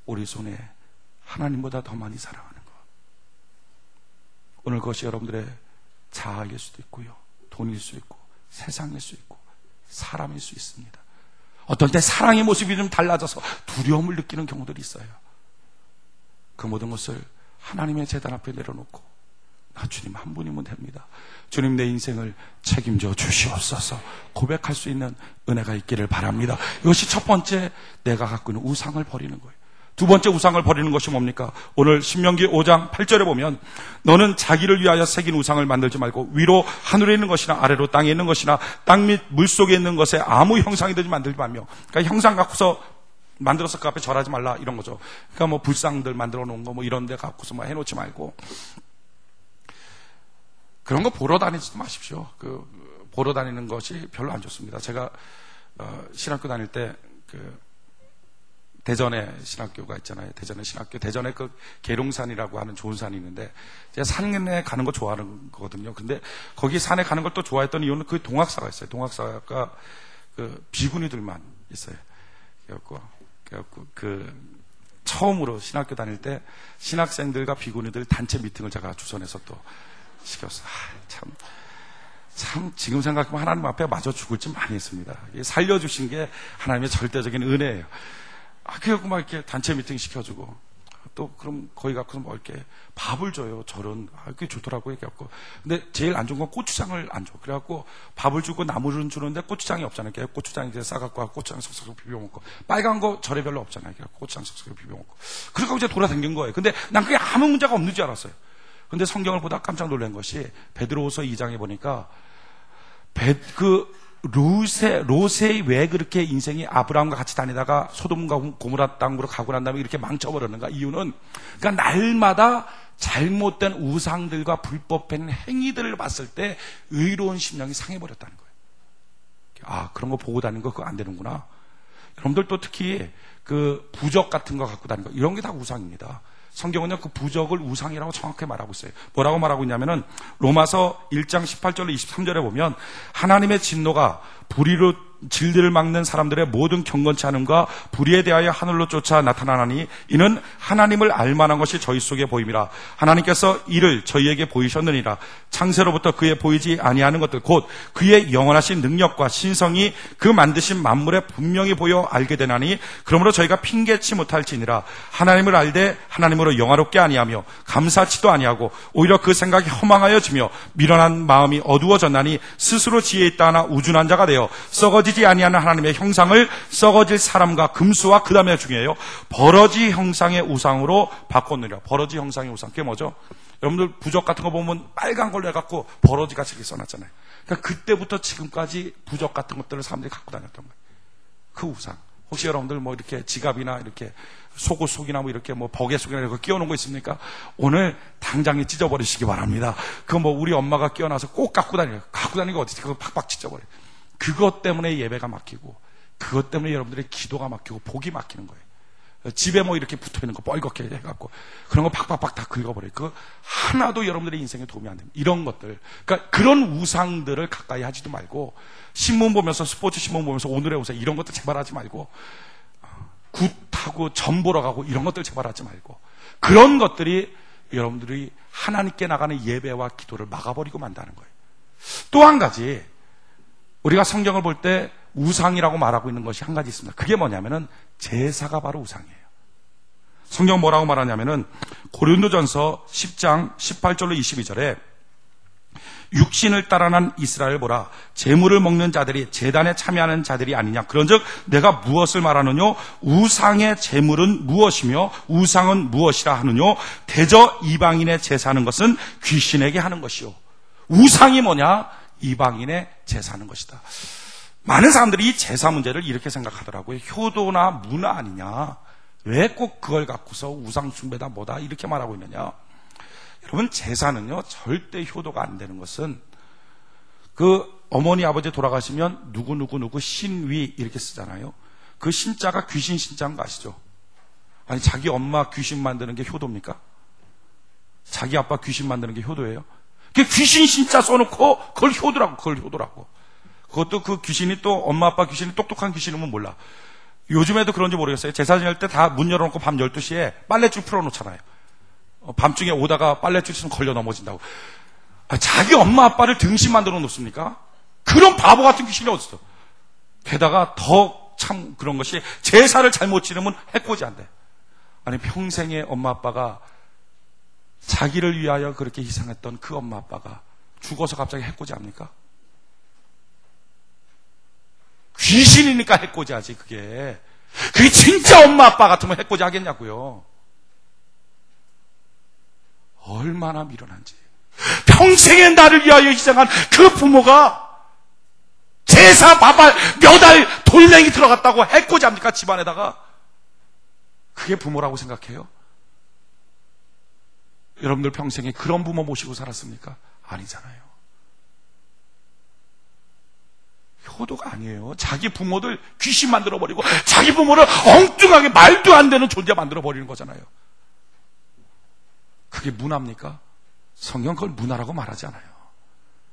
우리 손에 하나님보다 더 많이 사랑하는 것. 오늘 그것이 여러분들의 자아일 수도 있고요, 돈일 수 있고 세상일 수 있고 사람일 수 있습니다. 어떤 때 사랑의 모습이 좀 달라져서 두려움을 느끼는 경우들이 있어요. 그 모든 것을 하나님의 제단 앞에 내려놓고 나 주님 한 분이면 됩니다. 주님 내 인생을 책임져 주시옵소서 고백할 수 있는 은혜가 있기를 바랍니다. 이것이 첫 번째, 내가 갖고 있는 우상을 버리는 거예요. 두 번째 우상을 버리는 것이 뭡니까? 오늘 신명기 5장 8절에 보면 너는 자기를 위하여 새긴 우상을 만들지 말고 위로 하늘에 있는 것이나 아래로 땅에 있는 것이나 땅 및 물속에 있는 것에 아무 형상이 되지 만들지 말며, 그러니까 형상 갖고서 만들어서 그 앞에 절하지 말라 이런 거죠. 그러니까 뭐 불상들 만들어 놓은 거 뭐 이런 데 갖고서 뭐 해놓지 말고 그런 거 보러 다니지도 마십시오. 그 보러 다니는 것이 별로 안 좋습니다. 제가 신학교 다닐 때 대전에 신학교가 있잖아요. 대전에 신학교, 대전에 그 계룡산이라고 하는 좋은 산이 있는데 제가 산에 가는 거 좋아하는 거거든요. 근데 거기 산에 가는 걸 또 좋아했던 이유는 그 동학사가 있어요. 동학사가 그 비구니들만 있어요. 그래갖고 처음으로 신학교 다닐 때 신학생들과 비구니들 단체 미팅을 제가 주선해서 또 시켰어요. 참 지금 생각하면 하나님 앞에 마저 죽을 짓 많이 했습니다. 살려주신 게 하나님의 절대적인 은혜예요. 그래갖고 막 이렇게 단체 미팅 시켜주고, 또 그럼 거기 가서 뭐 이렇게 밥을 줘요. 절은. 그게 좋더라고요. 얘기해갖고. 근데 제일 안 좋은 건 고추장을 안 줘. 그래갖고 밥을 주고 나물은 주는데 고추장이 없잖아요. 고추장 이제 싸갖고 고추장 석석으로 비벼먹고. 빨간 거 절에 별로 없잖아요. 그래갖고 고추장 석석으로 비벼먹고. 그러고 이제 돌아다닌 거예요. 근데 난 그게 아무 문제가 없는 줄 알았어요. 근데 성경을 보다 깜짝 놀란 것이 베드로후서 2장에 보니까 롯이 왜 그렇게 인생이 아브라함과 같이 다니다가 소돔과 고모라 땅으로 가고 난 다음에 이렇게 망쳐버렸는가? 이유는 그러니까 날마다 잘못된 우상들과 불법된 행위들을 봤을 때 의로운 심령이 상해버렸다는 거예요. 그런 거 보고 다니는 거 그거 안 되는구나. 여러분들 또 특히 그 부적 같은 거 갖고 다니는 거 이런 게 다 우상입니다. 성경은요, 그 부적을 우상이라고 정확하게 말하고 있어요. 뭐라고 말하고 있냐면은, 로마서 1장 18절로 23절에 보면, 하나님의 진노가 불의로 진리를 막는 사람들의 모든 경건치 않음과 불의에 대하여 하늘로 쫓아 나타나나니, 이는 하나님을 알만한 것이 저희 속에 보임이라. 하나님께서 이를 저희에게 보이셨느니라. 창세로부터 그의 보이지 아니하는 것들, 곧 그의 영원하신 능력과 신성이 그 만드신 만물에 분명히 보여 알게 되나니, 그러므로 저희가 핑계치 못할지니라. 하나님을 알되 하나님으로 영화롭게 아니하며 감사치도 아니하고 오히려 그 생각이 허망하여지며 미련한 마음이 어두워졌나니, 스스로 지혜 있다 하나 우준한 자가 되어 썩어지지 아니하는 하나님의 형상을 썩어질 사람과 금수와 그 다음에 중요해요, 버러지 형상의 우상으로 바꿨느니라. 버러지 형상의 우상, 그게 뭐죠? 여러분들 부적 같은 거 보면 빨간 걸로 해갖고 버러지같이 이렇게 써놨잖아요. 그러니까 그때부터 지금까지 부적 같은 것들을 사람들이 갖고 다녔던 거예요. 그 우상. 혹시 여러분들 뭐 이렇게 지갑이나 이렇게 속옷속이나 뭐 이렇게 뭐 버개 속이나 이렇게 끼워놓은 거 있습니까? 오늘 당장에 찢어버리시기 바랍니다. 그거 뭐 우리 엄마가 끼워놔서 꼭 갖고 다니는 거 어디지? 그거 팍팍 찢어버려요. 그것 때문에 예배가 막히고, 그것 때문에 여러분들의 기도가 막히고 복이 막히는 거예요. 집에 뭐 이렇게 붙어있는 거 뻘겋게 해갖고 그런 거 팍팍팍 다 긁어버려요. 그거 하나도 여러분들의 인생에 도움이 안 됩니다. 이런 것들, 그러니까 그런 우상들을 가까이 하지도 말고, 신문 보면서, 스포츠 신문 보면서 오늘의 우상 이런 것들 제발 하지 말고, 굿하고 점 보러 가고 이런 것들 제발 하지 말고, 그런 것들이 여러분들이 하나님께 나가는 예배와 기도를 막아버리고 만다는 거예요. 또 한 가지, 우리가 성경을 볼 때 우상이라고 말하고 있는 것이 한 가지 있습니다. 그게 뭐냐면은 제사가 바로 우상이에요. 성경 뭐라고 말하냐면은 고린도전서 10장 18절로 22절에 육신을 따라 난 이스라엘 보라. 제물을 먹는 자들이 제단에 참여하는 자들이 아니냐. 그런즉 내가 무엇을 말하느냐. 우상의 제물은 무엇이며 우상은 무엇이라 하느냐. 대저 이방인의 제사하는 것은 귀신에게 하는 것이요. 우상이 뭐냐? 이방인의 제사하는 것이다. 많은 사람들이 이 제사 문제를 이렇게 생각하더라고요. 효도나 문화 아니냐. 왜 꼭 그걸 갖고서 우상 숭배다 뭐다 이렇게 말하고 있느냐. 여러분, 제사는요 절대 효도가 안 되는 것은, 그 어머니 아버지 돌아가시면 누구 신위 이렇게 쓰잖아요. 그 신자가 귀신 신자인 거 아시죠? 아니, 자기 엄마 귀신 만드는 게 효도입니까? 자기 아빠 귀신 만드는 게 효도예요? 그 귀신 신자 써놓고 그걸 효도라고. 그것도 그 귀신이 또 엄마 아빠 귀신이 똑똑한 귀신이면 몰라. 요즘에도 그런지 모르겠어요. 제사 지낼 때 다 문 열어놓고 밤 12시에 빨래줄 풀어놓잖아요. 밤중에 오다가 빨래줄 있으면 걸려 넘어진다고. 자기 엄마 아빠를 등신 만들어 놓습니까? 그런 바보 같은 귀신이 어딨어. 게다가 더 참 그런 것이, 제사를 잘못 지내면 해코지한대. 아니, 평생에 엄마 아빠가 자기를 위하여 그렇게 희생했던 그 엄마 아빠가 죽어서 갑자기 해코지합니까? 귀신이니까 해코지하지. 그게 진짜 엄마 아빠 같으면 해코지 하겠냐고요. 얼마나 미련한지. 평생에 나를 위하여 희생한 그 부모가 제사 밥알 몇 알 돌멩이 들어갔다고 해코지합니까? 집안에다가. 그게 부모라고 생각해요? 여러분들 평생에 그런 부모 모시고 살았습니까? 아니잖아요. 효도가 아니에요. 자기 부모들 귀신 만들어버리고 자기 부모를 엉뚱하게 말도 안 되는 존재 만들어버리는 거잖아요. 그게 문화입니까? 성경 그걸 문화라고 말하지 않아요.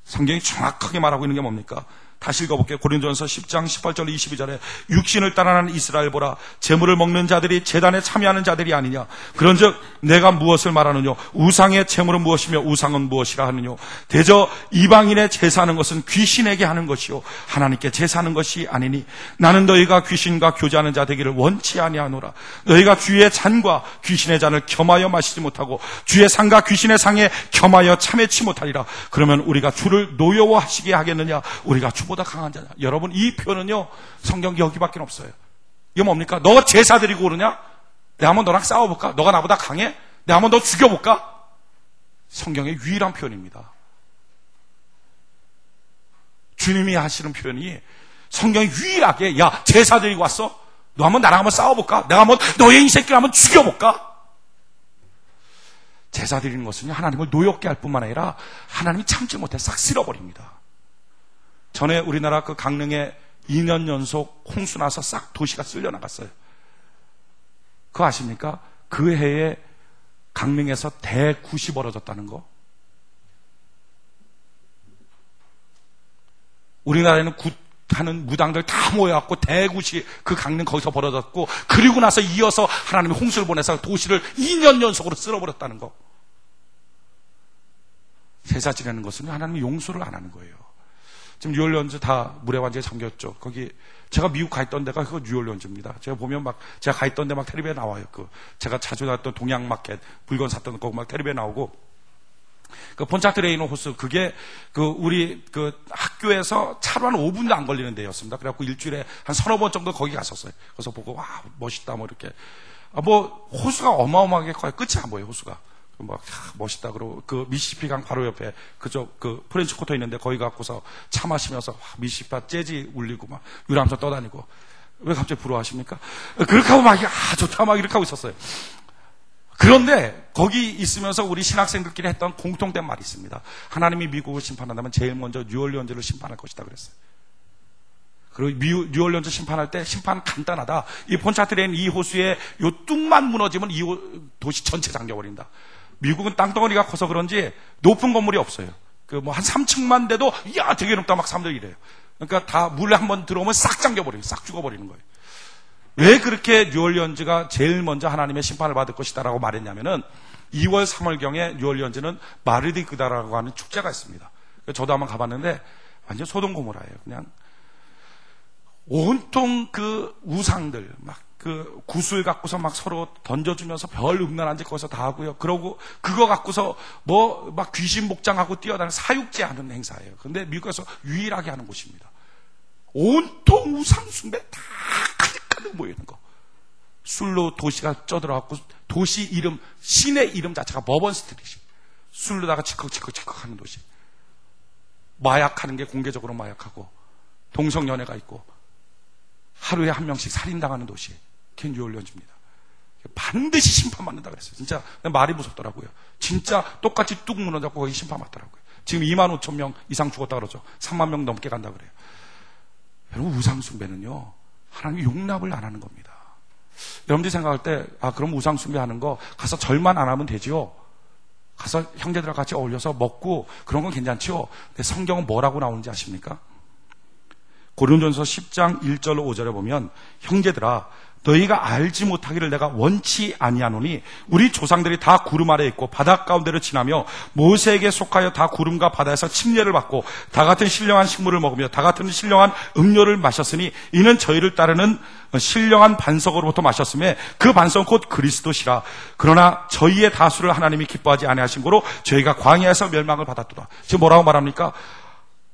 성경이 정확하게 말하고 있는 게 뭡니까? 다시 읽어볼게요. 고린도전서 10장 18절 22절에 육신을 따라나는 이스라엘 보라. 제물을 먹는 자들이 제단에 참여하는 자들이 아니냐. 그런즉 내가 무엇을 말하느냐. 우상의 제물은 무엇이며 우상은 무엇이라 하느냐. 대저 이방인의 제사하는 것은 귀신에게 하는 것이요 하나님께 제사하는 것이 아니니 나는 너희가 귀신과 교제하는 자 되기를 원치 아니하노라. 너희가 주의 잔과 귀신의 잔을 겸하여 마시지 못하고 주의 상과 귀신의 상에 겸하여 참여치 못하리라. 그러면 우리가 주를 노여워하시게 하겠느냐. 우리가 주보다 강한 자냐. 여러분, 이 표현은요 성경 여기밖에 없어요. 이거 뭡니까? 너 제사 드리고 오느냐? 내가 한번 너랑 싸워볼까? 너가 나보다 강해? 내가 한번 너 죽여볼까? 성경의 유일한 표현입니다. 주님이 하시는 표현이 성경이 유일하게, 야, 제사 드리고 왔어? 너 한번 나랑 한번 싸워볼까? 내가 한번 너의 이 새끼를 한번 죽여볼까? 제사 드리는 것은요 하나님을 노엽게 할 뿐만 아니라 하나님이 참지 못해 싹 쓸어버립니다. 전에 우리나라 그 강릉에 2년 연속 홍수 나서 싹 도시가 쓸려 나갔어요. 그거 아십니까? 그 해에 강릉에서 대굿이 벌어졌다는 거. 우리나라에는 굿하는 무당들 다 모여갖고 대굿이 그 강릉 거기서 벌어졌고, 그리고 나서 이어서 하나님이 홍수를 보내서 도시를 2년 연속으로 쓸어버렸다는 거. 제사 지내는 것은 하나님이 용서를 안 하는 거예요. 지금 뉴올리언즈 다 물에 완전히 잠겼죠. 거기 제가 미국 가 있던 데가 그거 뉴올리언즈입니다. 제가 보면 막 제가 가 있던 데 막 텔레비에 나와요. 그 제가 자주 나왔던 동양 마켓 물건 샀던 거 막 텔레비에 나오고, 그 폰차트레이노 호수, 그게 그 우리 그 학교에서 차로 한 5분도 안 걸리는 데였습니다. 그래갖고 일주일에 한 서너 번 정도 거기 갔었어요. 그래서 보고 와 멋있다 뭐 이렇게. 뭐 호수가 어마어마하게 커요. 끝이 안 보여요. 호수가. 막 멋있다 그러고, 그 미시시피 강 바로 옆에 그쪽 그 프렌치 쿼터 있는데 거기 갖고서 차 마시면서 미시시피 재즈 울리고 막 유람선 떠다니고. 왜 갑자기 부러워하십니까? 그렇게 하고 막 좋다 막 이렇게 하고 있었어요. 그런데 거기 있으면서 우리 신학생들끼리 했던 공통된 말이 있습니다. 하나님이 미국을 심판한다면 제일 먼저 뉴올리언즈를 심판할 것이다 그랬어요. 그리고 뉴올리언즈 심판할 때 심판 간단하다. 이 폰차트레인 이 호수에 요 뚝만 무너지면 이 도시 전체 잠겨버린다. 미국은 땅덩어리가 커서 그런지 높은 건물이 없어요. 그 뭐 한 3층만 돼도 이야 되게 높다 막 사람들이 이래요. 그러니까 다 물에 한번 들어오면 싹 잠겨버려요. 싹 죽어버리는 거예요. 왜 그렇게 뉴올리언즈가 제일 먼저 하나님의 심판을 받을 것이다라고 말했냐면은 2월 3월경에 뉴올리언즈는 마르디그다라고 하는 축제가 있습니다. 저도 한번 가봤는데 완전 소동고모라예요. 그냥 온통 그 우상들, 막 그 구슬 갖고서 막 서로 던져주면서 별 음란한 짓 거기서 다 하고요. 그러고 그거 갖고서 뭐 막 귀신 목장하고 뛰어다니는 사육제 하는 행사예요. 근데 미국에서 유일하게 하는 곳입니다. 온통 우상숭배 다 가득가득 모이는 거. 술로 도시가 쪄들어갖고 도시 이름, 시내 이름 자체가 버번 스트릿이. 술로다가 치컥치컥치컥 하는 도시. 마약하는 게 공개적으로 마약하고 동성연애가 있고 하루에 한 명씩 살인당하는 도시. 그게 뉴올리언즈입니다. 반드시 심판받는다 그랬어요. 진짜 말이 무섭더라고요. 진짜 똑같이 뚝 무너졌고 거기 심판받더라고요. 지금 25,000명 이상 죽었다 그러죠. 3만 명 넘게 간다 그래요. 여러분, 우상숭배는요, 하나님이 용납을 안 하는 겁니다. 여러분들이 생각할 때, 그럼 우상숭배하는 거 가서 절만 안 하면 되지요. 가서 형제들과 같이 어울려서 먹고 그런 건 괜찮지요. 근데 성경은 뭐라고 나오는지 아십니까? 고린도전서 10장 1절 5절에 보면, 형제들아, 너희가 알지 못하기를 내가 원치 아니하노니 우리 조상들이 다 구름 아래에 있고 바다 가운데를 지나며 모세에게 속하여 다 구름과 바다에서 침례를 받고 다 같은 신령한 식물을 먹으며 다 같은 신령한 음료를 마셨으니 이는 저희를 따르는 신령한 반석으로부터 마셨음에 그 반석은 곧 그리스도시라. 그러나 저희의 다수를 하나님이 기뻐하지 아니하신 거로 저희가 광야에서 멸망을 받았도다. 지금 뭐라고 말합니까?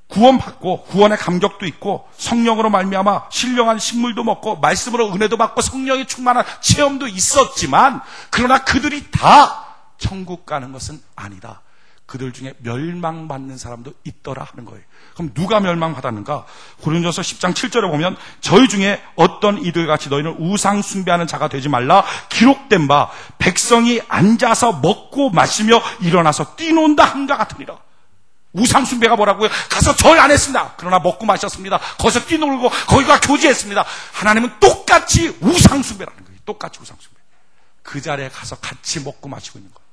구원받고 구원의 감격도 있고 성령으로 말미암아 신령한 식물도 먹고 말씀으로 은혜도 받고 성령이 충만한 체험도 있었지만, 그러나 그들이 다 천국 가는 것은 아니다. 그들 중에 멸망받는 사람도 있더라 하는 거예요. 그럼 누가 멸망받았는가? 고린도전서 10장 7절에 보면, 저희 중에 어떤 이들같이 너희는 우상 숭배하는 자가 되지 말라. 기록된 바 백성이 앉아서 먹고 마시며 일어나서 뛰논다 함과 같으니라. 우상숭배가 뭐라고요? 가서 절 안 했습니다. 그러나 먹고 마셨습니다. 거기서 뛰놀고 거기가 교제했습니다. 하나님은 똑같이 우상숭배라는 거예요. 똑같이 우상숭배. 그 자리에 가서 같이 먹고 마시고 있는 거예요.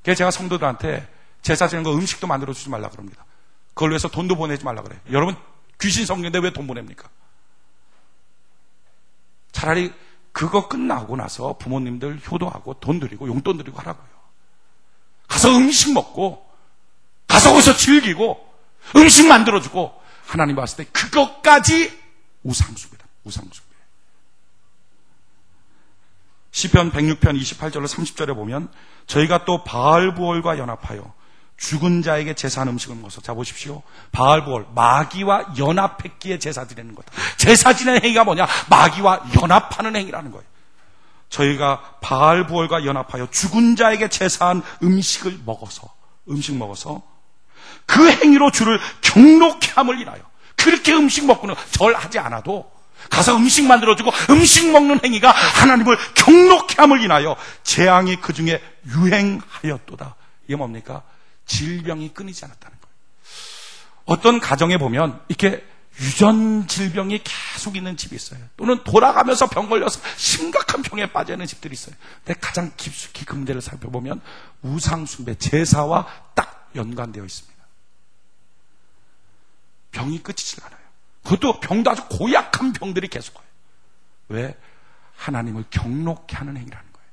그래서 제가 성도들한테 제사 지는 거 음식도 만들어주지 말라 그럽니다. 그걸 위해서 돈도 보내지 말라 그래요. 여러분, 귀신 성경인데 왜 돈 보냅니까? 차라리 그거 끝나고 나서 부모님들 효도하고 돈 드리고 용돈 드리고 하라고요. 가서 음식 먹고, 가서 거기서 즐기고, 음식 만들어주고, 하나님 봤을 때 그것까지 우상숭배다. 우상숭배. 시편 106편 28절로 30절에 보면, 저희가 또 바알부올과 연합하여 죽은 자에게 제사한 음식을 먹어서, 자 보십시오. 바알부올, 마귀와 연합했기에 제사 드리는 거다. 제사 지내는 행위가 뭐냐? 마귀와 연합하는 행위라는 거예요. 저희가 바알부올과 연합하여 죽은 자에게 제사한 음식 먹어서 그 행위로 주를 경록케 함을 인하여, 그렇게 음식 먹고는 절하지 않아도 가서 음식 만들어주고 음식 먹는 행위가 하나님을 경록케 함을 인하여 재앙이 그 중에 유행하였도다. 이게 뭡니까? 질병이 끊이지 않았다는 거예요. 어떤 가정에 보면 이렇게 유전 질병이 계속 있는 집이 있어요. 또는 돌아가면서 병 걸려서 심각한 병에 빠져 있는 집들이 있어요. 근데 가장 깊숙이 그 문제를 살펴보면 우상숭배, 제사와 딱 연관되어 있습니다. 병이 끝이질 않아요. 그것도 병도 아주 고약한 병들이 계속 와요. 왜? 하나님을 경록케 하는 행위라는 거예요.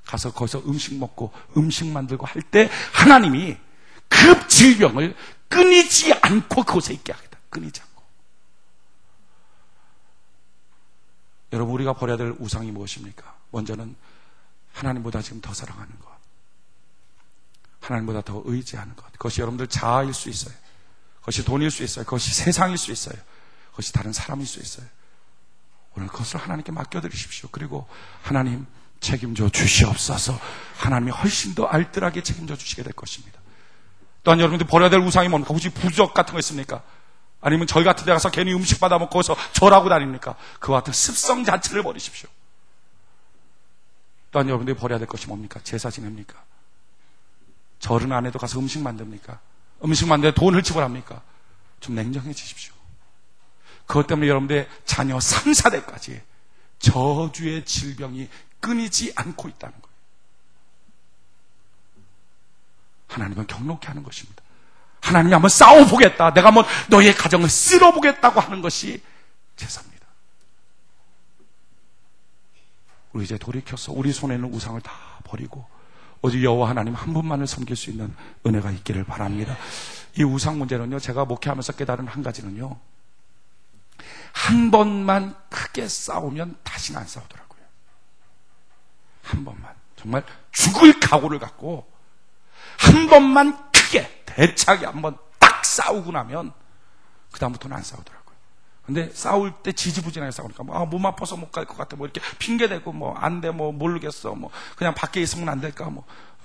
가서 거기서 음식 먹고 음식 만들고 할 때 하나님이 그 질병을 끊이지 않고 그곳에 있게 하겠다. 끊이지 않고. 여러분, 우리가 버려야 될 우상이 무엇입니까? 먼저는 하나님보다 지금 더 사랑하는 것, 하나님보다 더 의지하는 것. 그것이 여러분들 자아일 수 있어요. 그것이 돈일 수 있어요. 그것이 세상일 수 있어요. 그것이 다른 사람일 수 있어요. 오늘 그것을 하나님께 맡겨드리십시오. 그리고 하나님 책임져 주시옵소서. 하나님이 훨씬 더 알뜰하게 책임져 주시게 될 것입니다. 또한 여러분들 버려야 될 우상이 뭡니까? 혹시 부적 같은 거 있습니까? 아니면 절 같은 데 가서 괜히 음식 받아 먹고 거기서 절하고 다닙니까? 그와 같은 습성 자체를 버리십시오. 또한 여러분들이 버려야 될 것이 뭡니까? 제사 지냅니까? 절은 안 해도 가서 음식 만듭니까? 음식 만드는데 돈을 지불합니까? 좀 냉정해지십시오. 그것 때문에 여러분들의 자녀 3, 4대까지 저주의 질병이 끊이지 않고 있다는 거예요. 하나님은 경록케 하는 것입니다. 하나님이 한번 싸워보겠다, 내가 한번 너희의 가정을 쓸어보겠다고 하는 것이 제사입니다. 우리 이제 돌이켜서 우리 손에 있는 우상을 다 버리고 오직 여호와 하나님 한 분만을 섬길 수 있는 은혜가 있기를 바랍니다. 이 우상 문제는요, 제가 목회하면서 깨달은 한 가지는요, 한 번만 크게 싸우면 다시는 안 싸우더라고요. 한 번만. 정말 죽을 각오를 갖고 한 번만 크게 대차게 한번 딱 싸우고 나면 그 다음부터는 안 싸우더라고요. 근데 싸울 때 지지부진하게 싸우니까 몸 아파서 못 갈 것 같아 이렇게 핑계대고 안 돼 모르겠어 그냥 밖에 있으면 안 될까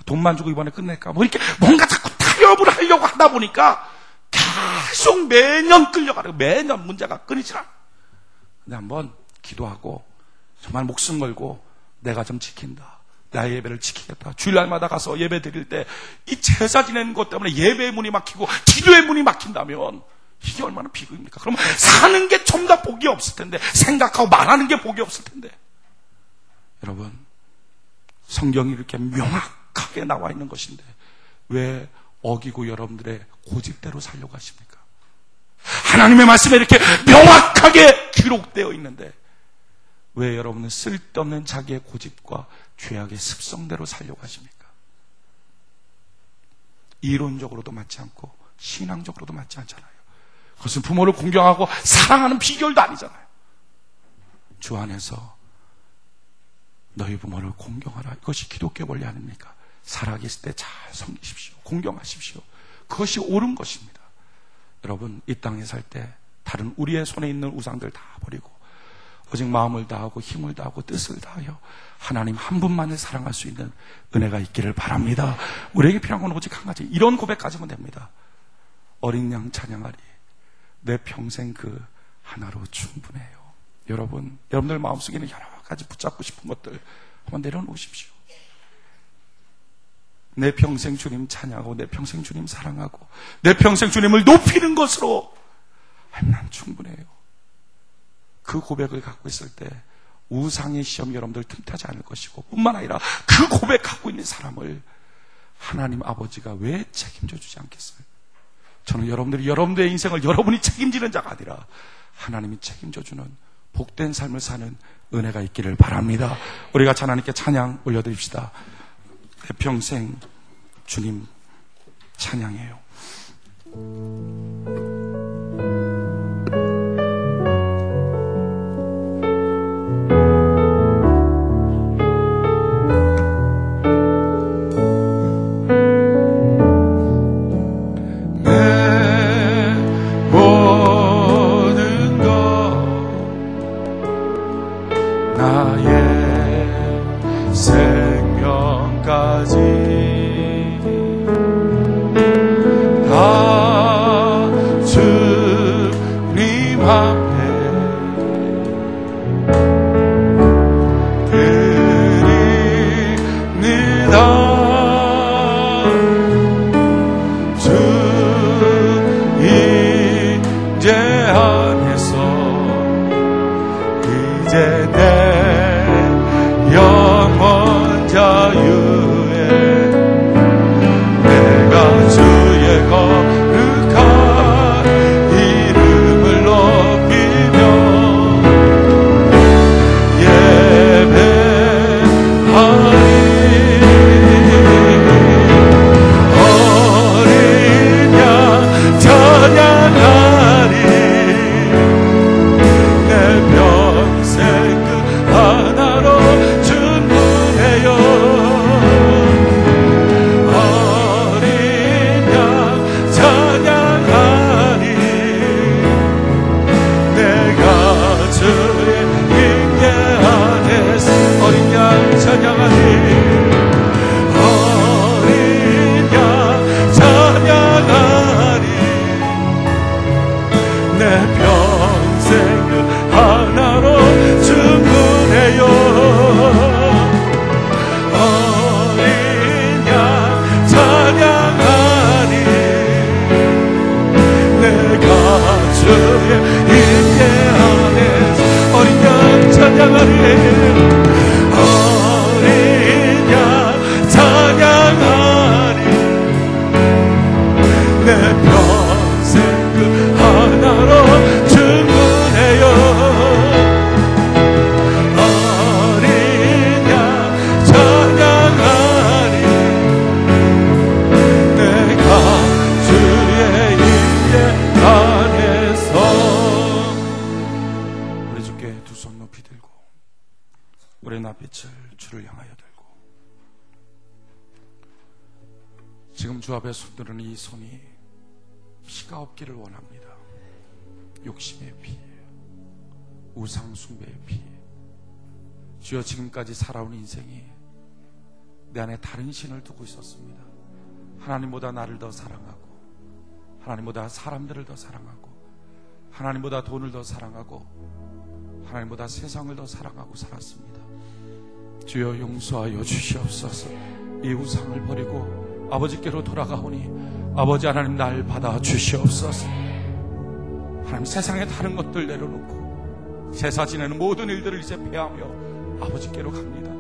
돈만 주고 이번에 끝낼까 이렇게 뭔가 자꾸 타협을 하려고 하다 보니까 계속 매년 끌려가는 매년 문제가 끊이질 않아. 근데 한번 기도하고 정말 목숨 걸고 내가 좀 지킨다. 나의 예배를 지키겠다. 주일날마다 가서 예배 드릴 때 이 제사 지내는 것 때문에 예배의 문이 막히고 기도의 문이 막힌다면 이게 얼마나 비극입니까? 그러면 사는 게 좀 더 복이 없을 텐데, 생각하고 말하는 게 복이 없을 텐데. 여러분, 성경이 이렇게 명확하게 나와 있는 것인데 왜 어기고 여러분들의 고집대로 살려고 하십니까? 하나님의 말씀에 이렇게 명확하게 기록되어 있는데 왜 여러분은 쓸데없는 자기의 고집과 죄악의 습성대로 살려고 하십니까? 이론적으로도 맞지 않고 신앙적으로도 맞지 않잖아요. 그것은 부모를 공경하고 사랑하는 비결도 아니잖아요. 주 안에서 너희 부모를 공경하라. 이것이 기독교 원리 아닙니까? 살아계실 때 잘 섬기십시오. 공경하십시오. 그것이 옳은 것입니다. 여러분, 이 땅에 살 때 다른 우리의 손에 있는 우상들 다 버리고 오직 마음을 다하고 힘을 다하고 뜻을 다하여 하나님 한 분만을 사랑할 수 있는 은혜가 있기를 바랍니다. 우리에게 필요한 건 오직 한 가지. 이런 고백까지면 됩니다. 어린 양 찬양하리. 내 평생 그 하나로 충분해요. 여러분들 마음속에는 여러 가지 붙잡고 싶은 것들 한번 내려놓으십시오. 내 평생 주님 찬양하고 내 평생 주님 사랑하고 내 평생 주님을 높이는 것으로 난 충분해요. 그 고백을 갖고 있을 때 우상의 시험이 여러분들 틈타지 않을 것이고 뿐만 아니라 그 고백 갖고 있는 사람을 하나님 아버지가 왜 책임져 주지 않겠어요? 저는 여러분들의 인생을 여러분이 책임지는 자가 아니라 하나님이 책임져 주는 복된 삶을 사는 은혜가 있기를 바랍니다. 우리 같이 하나님께 찬양 올려드립시다. 내 평생 주님 찬양해요. 함께 두 손 높이 들고 우리의 낯빛을 주를 향하여 들고, 지금 주 앞에 손드는 이 손이 피가 없기를 원합니다. 욕심의 피, 우상 숭배의 피. 주여, 지금까지 살아온 인생이 내 안에 다른 신을 두고 있었습니다. 하나님보다 나를 더 사랑하고, 하나님보다 사람들을 더 사랑하고, 하나님보다 돈을 더 사랑하고, 하나님보다 세상을 더 사랑하고 살았습니다. 주여, 용서하여 주시옵소서. 이 우상을 버리고 아버지께로 돌아가오니 아버지 하나님, 날 받아 주시옵소서. 하나님, 세상의 다른 것들 내려놓고 제사 지내는 모든 일들을 이제 폐하며 아버지께로 갑니다.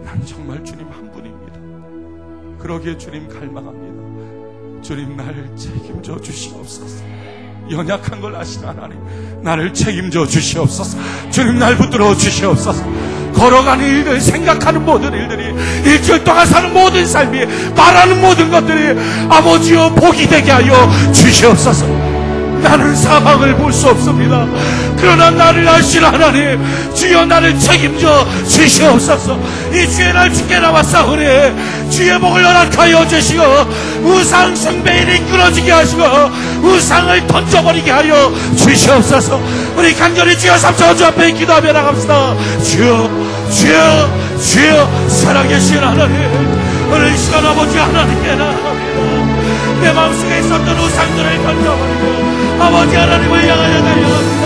난 정말 주님 한 분입니다. 그러기에 주님 갈망합니다. 주님, 나를 책임져 주시옵소서. 연약한 걸 아시는 하나님, 나를 책임져 주시옵소서. 주님, 날 붙들어 주시옵소서. 걸어가는 일들, 생각하는 모든 일들이, 일주일 동안 사는 모든 삶이, 말하는 모든 것들이 아버지여 복이 되게 하여 주시옵소서. 나는 사방을 볼 수 없습니다. 그러나 나를 아시는 하나님, 주여 나를 책임져 주시옵소서. 이 주의 날 주께 나와 싸우니 주의 복을 허락하여 주시고, 우상 숭배에 이끌어지게 하시고 우상을 던져버리게 하여 주시옵소서. 우리 간절히 주여 삼천 주 앞에 기도하며 나갑시다. 주여, 주여, 주여, 살아계신 하나님, 오늘 이 시간 아버지 하나님께 나아갑니다. 내 마음속에 있었던 우상들을 던져버리고 아버지 하나님을 향하여 달려갑니다.